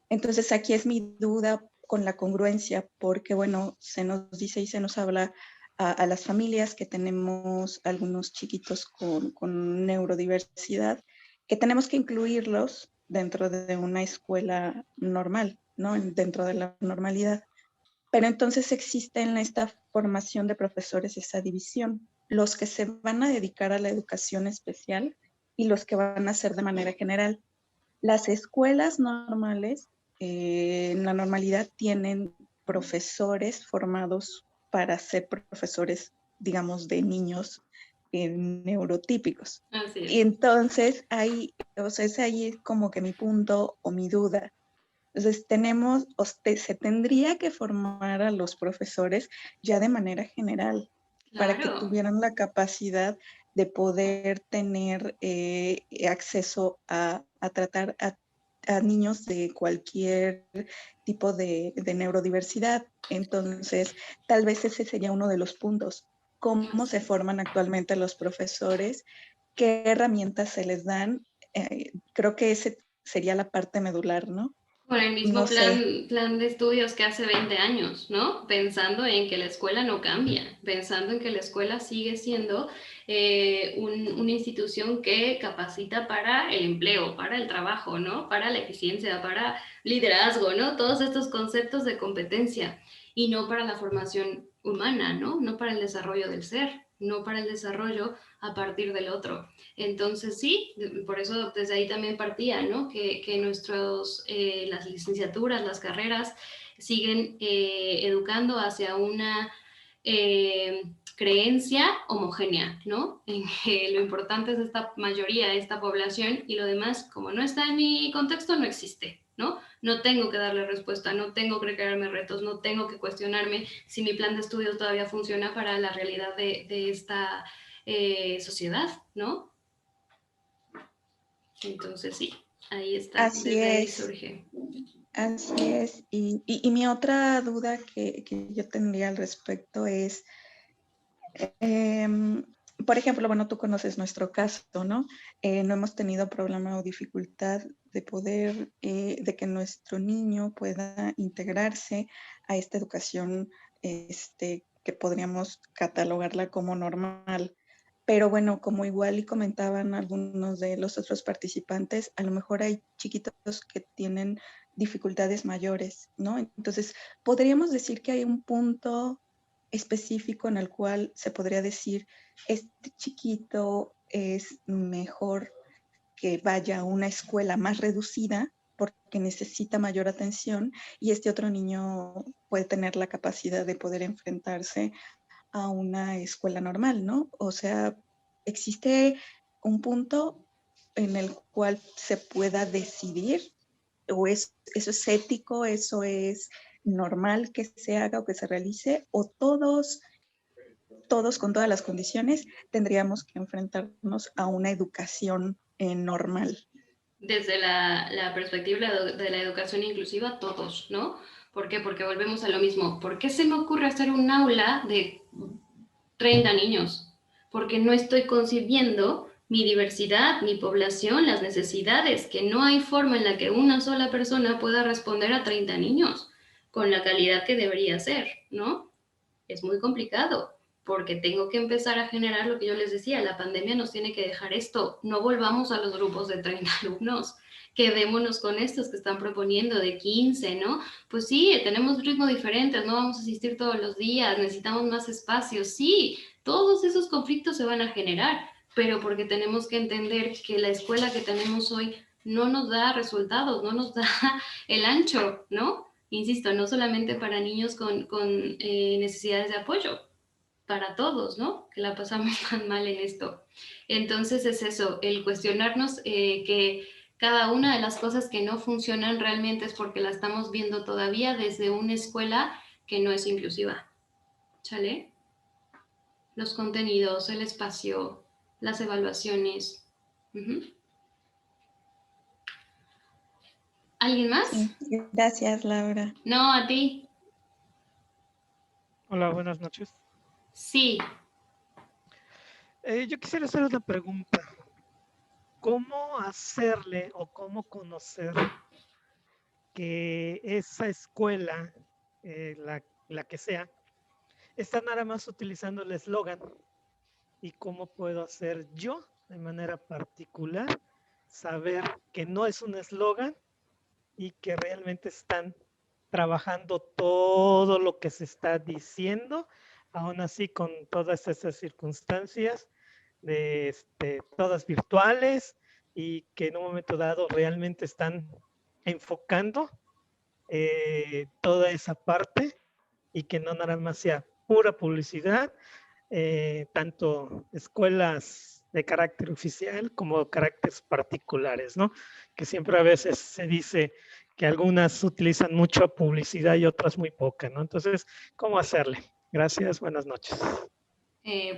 Entonces aquí es mi duda con la congruencia, porque bueno, se nos dice y se nos habla a las familias que tenemos algunos chiquitos con neurodiversidad, que tenemos que incluirlos dentro de una escuela normal, ¿no? Dentro de la normalidad. Pero entonces existe en esta formación de profesores esa división, los que se van a dedicar a la educación especial y los que van a hacer de manera general. Las escuelas normales, en la normalidad, tienen profesores formados para ser profesores, digamos, de niños neurotípicos. Así Y es. entonces ahí, o sea, es ahí como que mi punto o mi duda. Entonces se tendría que formar a los profesores ya de manera general para que Claro. tuvieran la capacidad de poder tener acceso a tratar a niños de cualquier tipo de neurodiversidad. Entonces, tal vez ese sería uno de los puntos. ¿Cómo Así se es. forman actualmente los profesores? ¿Qué herramientas se les dan? Creo que ese sería la parte medular, ¿no? Con el mismo No sé. plan de estudios que hace 20 años, ¿no? Pensando en que la escuela no cambia, pensando en que la escuela sigue siendo una institución que capacita para el empleo, para el trabajo, ¿no? Para la eficiencia, para liderazgo, ¿no? Todos estos conceptos de competencia y no para la formación humana, ¿no? No para el desarrollo del ser, no para el desarrollo a partir del otro. Entonces, sí, por eso desde ahí también partía, ¿no? Que las licenciaturas, las carreras, siguen educando hacia una creencia homogénea, ¿no? En que lo importante es esta mayoría, esta población, y lo demás, como no está en mi contexto, no existe, ¿no? No tengo que darle respuesta, no tengo que crearme retos, no tengo que cuestionarme si mi plan de estudio todavía funciona para la realidad de esta sociedad, ¿no? Entonces sí, ahí está, Así desde ahí es, surge. así es. Y mi otra duda que yo tendría al respecto es, em, por ejemplo, bueno, tú conoces nuestro caso, ¿no? No hemos tenido problema o dificultad de poder, de que nuestro niño pueda integrarse a esta educación, que podríamos catalogarla como normal. Pero bueno, como igual y comentaban algunos de los otros participantes, a lo mejor hay chiquitos que tienen dificultades mayores, ¿no? Entonces, podríamos decir que hay un punto específico en el cual se podría decir, este chiquito es mejor que vaya a una escuela más reducida porque necesita mayor atención y este otro niño puede tener la capacidad de poder enfrentarse a una escuela normal, ¿no? O sea, existe un punto en el cual se pueda decidir, o eso es ético, eso es normal que se haga o que se realice, o todos con todas las condiciones tendríamos que enfrentarnos a una educación normal. Desde la perspectiva de la educación inclusiva, todos, ¿no? ¿Por qué? Porque volvemos a lo mismo. ¿Por qué se me ocurre hacer un aula de 30 niños? Porque no estoy concibiendo mi diversidad, mi población, las necesidades, que no hay forma en la que una sola persona pueda responder a 30 niños con la calidad que debería ser, ¿no? Es muy complicado porque tengo que empezar a generar lo que yo les decía, la pandemia nos tiene que dejar esto, no volvamos a los grupos de 30 alumnos, quedémonos con estos que están proponiendo de 15, ¿no? Pues sí, tenemos ritmos diferentes, no vamos a asistir todos los días, necesitamos más espacios, sí, todos esos conflictos se van a generar, pero porque tenemos que entender que la escuela que tenemos hoy no nos da resultados, no nos da el ancho, ¿no? Insisto, no solamente para niños con necesidades de apoyo, para todos, ¿no? Que la pasamos tan mal en esto. Entonces es eso, el cuestionarnos que cada una de las cosas que no funcionan realmente es porque la estamos viendo todavía desde una escuela que no es inclusiva. ¿Sale? Los contenidos, el espacio, las evaluaciones. Uh-huh. ¿Alguien más? Sí, gracias, Laura. No, a ti. Hola, buenas noches. Sí. Yo quisiera hacer una pregunta. ¿Cómo hacerle o cómo conocer que esa escuela, la que sea, están nada más utilizando el eslogan. ¿Y cómo puedo hacer yo, de manera particular, saber que no es un eslogan y que realmente están trabajando todo lo que se está diciendo, aún así con todas esas circunstancias de todas virtuales, y que en un momento dado realmente están enfocando toda esa parte, y que no nada más sea pura publicidad, tanto escuelas de carácter oficial como caracteres particulares, ¿no? Que siempre a veces se dice que algunas utilizan mucha publicidad y otras muy poca, ¿no? Entonces, ¿cómo hacerle? Gracias, buenas noches.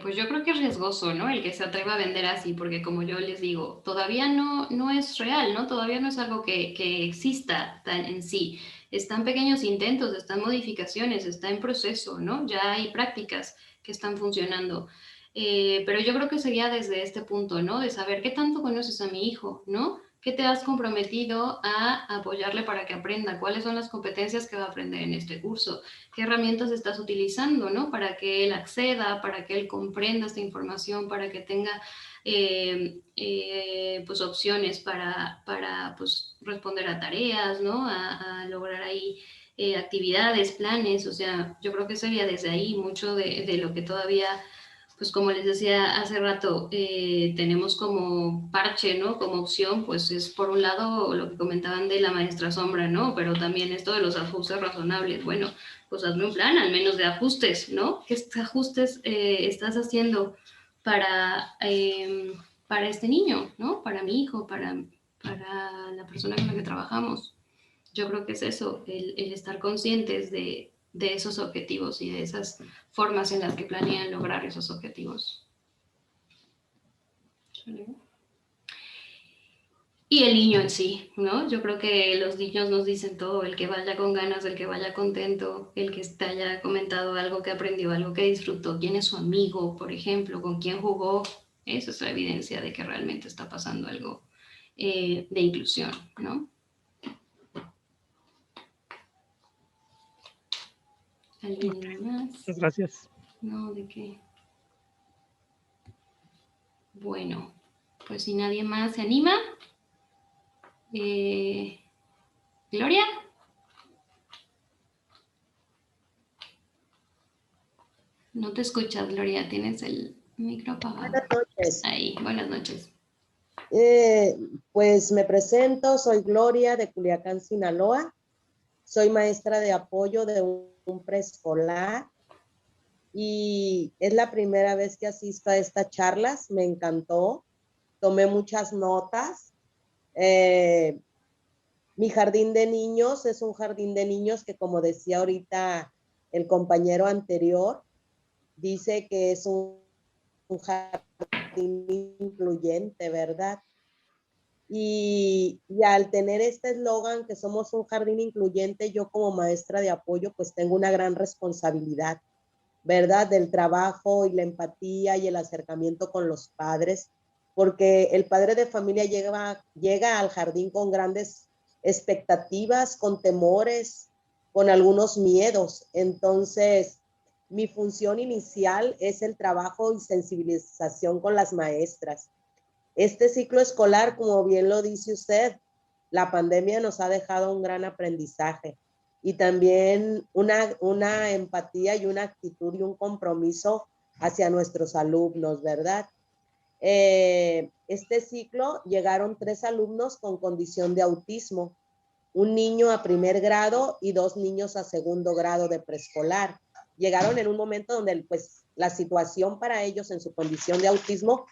Pues yo creo que es riesgoso, ¿no? El que se atreva a vender así, porque como yo les digo, todavía no es real, ¿no? Todavía no es algo que exista en sí. Están pequeños intentos, están modificaciones, está en proceso, ¿no? Ya hay prácticas que están funcionando. Pero yo creo que sería desde este punto, ¿no? De saber qué tanto conoces a mi hijo, ¿no? ¿Qué te has comprometido a apoyarle para que aprenda? ¿Cuáles son las competencias que va a aprender en este curso? ¿Qué herramientas estás utilizando, ¿no? Para que él acceda, para que él comprenda esta información, para que tenga pues opciones para pues, responder a tareas, ¿no? A lograr ahí actividades, planes, o sea, yo creo que sería desde ahí mucho de lo que todavía pues como les decía hace rato, tenemos como parche, ¿no? Como opción, pues es por un lado lo que comentaban de la maestra sombra, ¿no? Pero también esto de los ajustes razonables. Bueno, pues hazme un plan, al menos de ajustes, ¿no? ¿Qué ajustes estás haciendo para este niño, ¿no? Para mi hijo, para la persona con la que trabajamos. Yo creo que es eso, el estar conscientes de esos objetivos y de esas formas en las que planean lograr esos objetivos. Y el niño en sí, ¿no? Yo creo que los niños nos dicen todo, el que vaya con ganas, el que vaya contento, el que te haya comentado algo que aprendió, algo que disfrutó, quién es su amigo, por ejemplo, con quién jugó, eso es la evidencia de que realmente está pasando algo de inclusión, ¿no? ¿Alguien más? Muchas gracias. No, ¿de qué? Bueno, pues si nadie más se anima. ¿Gloria? No te escuchas, Gloria. Tienes el micro apagado. Buenas noches. Ahí, buenas noches. Pues me presento, soy Gloria de Culiacán, Sinaloa. Soy maestra de apoyo de un preescolar y es la primera vez que asisto a estas charlas. Me encantó, tomé muchas notas. Mi jardín de niños es un jardín de niños que, como decía ahorita el compañero anterior, dice que es un jardín incluyente, ¿verdad? Y al tener este eslogan que somos un jardín incluyente, yo como maestra de apoyo pues tengo una gran responsabilidad, ¿verdad? Del trabajo y la empatía y el acercamiento con los padres, porque el padre de familia llega al jardín con grandes expectativas, con temores, con algunos miedos. Entonces, mi función inicial es el trabajo y sensibilización con las maestras. Este ciclo escolar, como bien lo dice usted, la pandemia nos ha dejado un gran aprendizaje y también una empatía y una actitud y un compromiso hacia nuestros alumnos, ¿verdad? Este ciclo llegaron 3 alumnos con condición de autismo, un niño a primer grado y 2 niños a segundo grado de preescolar. Llegaron en un momento donde pues la situación para ellos en su condición de autismo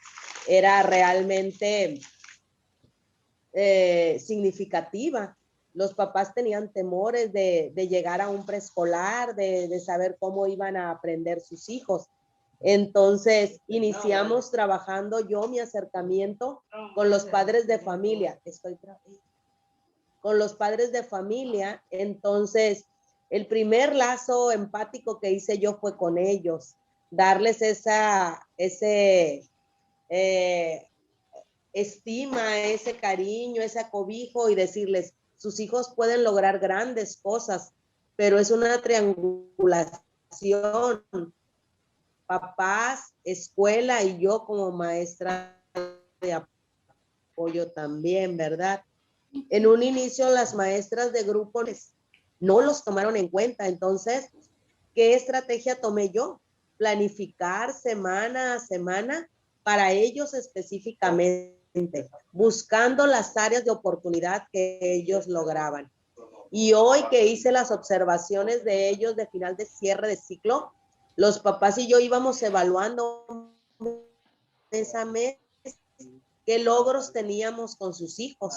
era realmente significativa. Los papás tenían temores de llegar a un preescolar, de saber cómo iban a aprender sus hijos. Entonces, iniciamos trabajando mi acercamiento con los padres de familia. Con los padres de familia. Entonces, el primer lazo empático que hice yo fue con ellos, darles ese estima, ese cariño, ese acobijo y decirles, sus hijos pueden lograr grandes cosas, pero es una triangulación papás, escuela y yo como maestra de apoyo también, ¿verdad? En un inicio las maestras de grupo no los tomaron en cuenta, entonces, ¿qué estrategia tomé yo? Planificar semana a semana para ellos específicamente, buscando las áreas de oportunidad que ellos lograban. Y hoy que hice las observaciones de ellos de final de cierre de ciclo, los papás y yo íbamos evaluando mes a mes qué logros teníamos con sus hijos.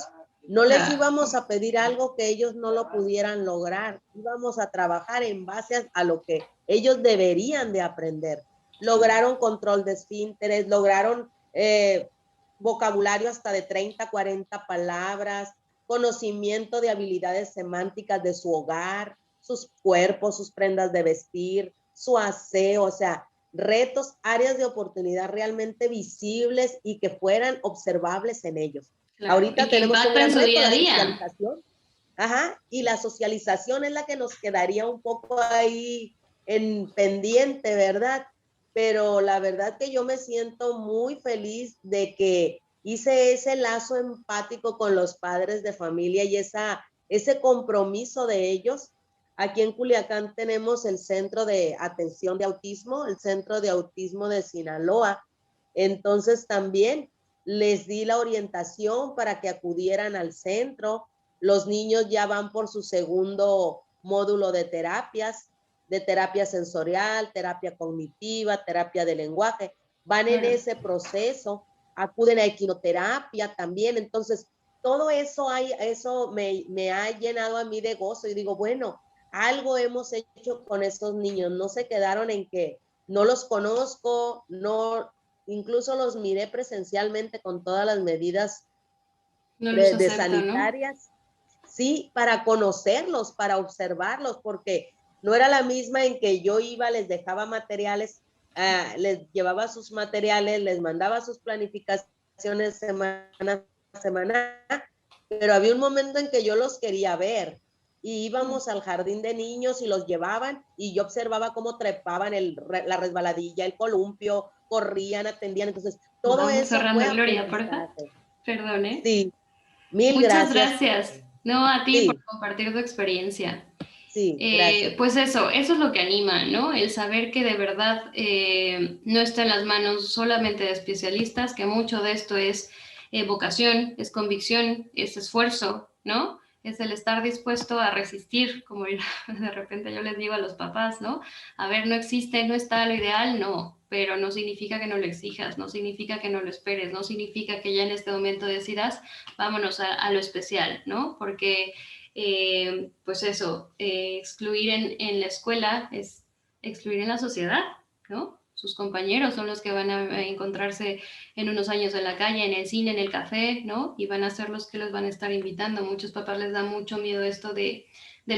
No les íbamos a pedir algo que ellos no lo pudieran lograr. Íbamos a trabajar en base a lo que ellos deberían de aprender. Lograron control de esfínteres, lograron vocabulario hasta de 30, 40 palabras, conocimiento de habilidades semánticas de su hogar, sus cuerpos, sus prendas de vestir, su aseo, o sea, retos, áreas de oportunidad realmente visibles y que fueran observables en ellos. Claro, ahorita tenemos un gran reto, día a la día. socialización. Ajá, y la socialización es la que nos quedaría un poco ahí en pendiente, ¿verdad? Pero la verdad que yo me siento muy feliz de que hice ese lazo empático con los padres de familia y ese compromiso de ellos. Aquí en Culiacán tenemos el Centro de Atención de Autismo, el Centro de Autismo de Sinaloa. Entonces también les di la orientación para que acudieran al centro. Los niños ya van por su segundo módulo de terapia sensorial, terapia cognitiva, terapia de lenguaje. Van en ese proceso, acuden a equinoterapia también. Entonces, todo eso, eso me ha llenado a mí de gozo y digo, bueno, algo hemos hecho con estos niños. No se quedaron en que no los conozco, no, incluso los miré presencialmente con todas las medidas de sanitarias, ¿no? Sí, para conocerlos, para observarlos, porque no era la misma en que yo iba, les dejaba materiales, les llevaba sus materiales, les mandaba sus planificaciones semana a semana, pero había un momento en que yo los quería ver y íbamos al jardín de niños y los llevaban y yo observaba cómo trepaban la resbaladilla, el columpio, corrían, atendían, entonces todo eso cerrando, fue Gloria, porfa. Perdón, ¿eh? Sí, mil Muchas gracias. gracias. No, a ti Sí. por compartir tu experiencia. Sí, gracias. Pues eso es lo que anima, ¿no? El saber que de verdad no está en las manos solamente de especialistas, que mucho de esto es vocación, es convicción, es esfuerzo, ¿no? Es el estar dispuesto a resistir, como de repente yo les digo a los papás, ¿no? A ver, no existe, no está lo ideal, no, pero no significa que no lo exijas, no significa que no lo esperes, no significa que ya en este momento decidas, vámonos a lo especial, ¿no? Porque pues eso, excluir en la escuela es excluir en la sociedad, ¿no? Sus compañeros son los que van a encontrarse en unos años en la calle, en el cine, en el café, ¿no? Y van a ser los que los van a estar invitando. Muchos papás les da mucho miedo esto del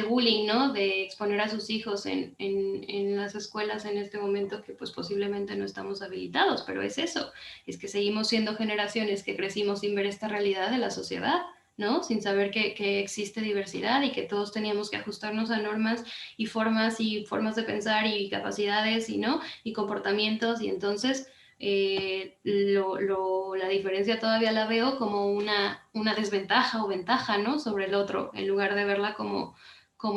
bullying, ¿no? De exponer a sus hijos en las escuelas en este momento que pues posiblemente no estamos habilitados, pero es eso, es que seguimos siendo generaciones que crecimos sin ver esta realidad de la sociedad, ¿no? Sin saber que existe diversidad y que todos teníamos que ajustarnos a normas y formas de pensar y capacidades y, ¿no? Y comportamientos, y entonces la diferencia todavía la veo como una desventaja o ventaja, ¿no? Sobre el otro, en lugar de verla como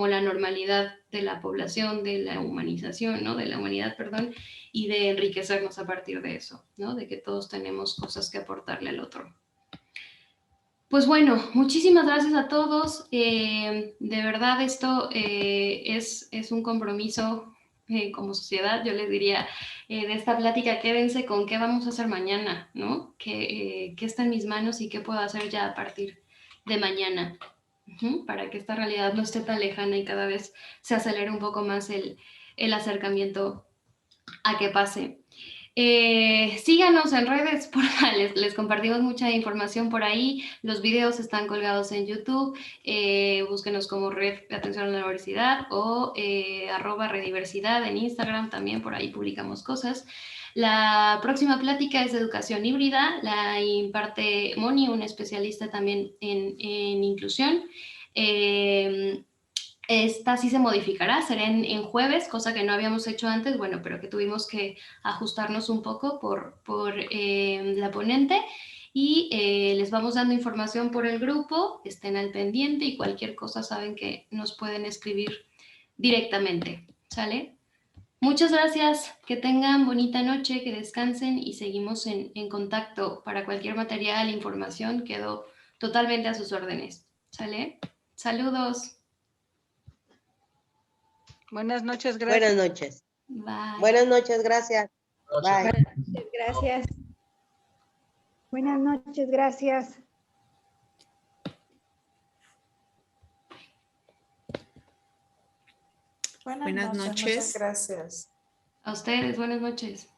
la normalidad de la población, de la humanización, ¿no? De la humanidad, perdón, y de enriquecernos a partir de eso, ¿no? De que todos tenemos cosas que aportarle al otro. Pues bueno, muchísimas gracias a todos. De verdad esto es un compromiso como sociedad. Yo les diría de esta plática, quédense con qué vamos a hacer mañana, ¿no? ¿Qué está en mis manos y qué puedo hacer ya a partir de mañana? Para que esta realidad no esté tan lejana y cada vez se acelere un poco más el acercamiento a que pase. Síganos en redes, porfa, les compartimos mucha información por ahí. Los videos están colgados en YouTube. Búsquenos como Red de Atención a la Diversidad o @rediversidad en Instagram, también por ahí publicamos cosas. La próxima plática es de educación híbrida, la imparte Moni, una especialista también en inclusión. Esta sí se modificará, será en jueves, cosa que no habíamos hecho antes, bueno, pero que tuvimos que ajustarnos un poco por la ponente. Y les vamos dando información por el grupo, estén al pendiente y cualquier cosa saben que nos pueden escribir directamente, ¿sale? Muchas gracias, que tengan bonita noche, que descansen y seguimos en contacto para cualquier material, información, quedo totalmente a sus órdenes, ¿sale? Saludos. Buenas noches, gracias. Buenas noches. Bye. Buenas noches, gracias. Bye. Gracias. Buenas noches, gracias. Buenas noches. Muchas gracias. A ustedes, buenas noches.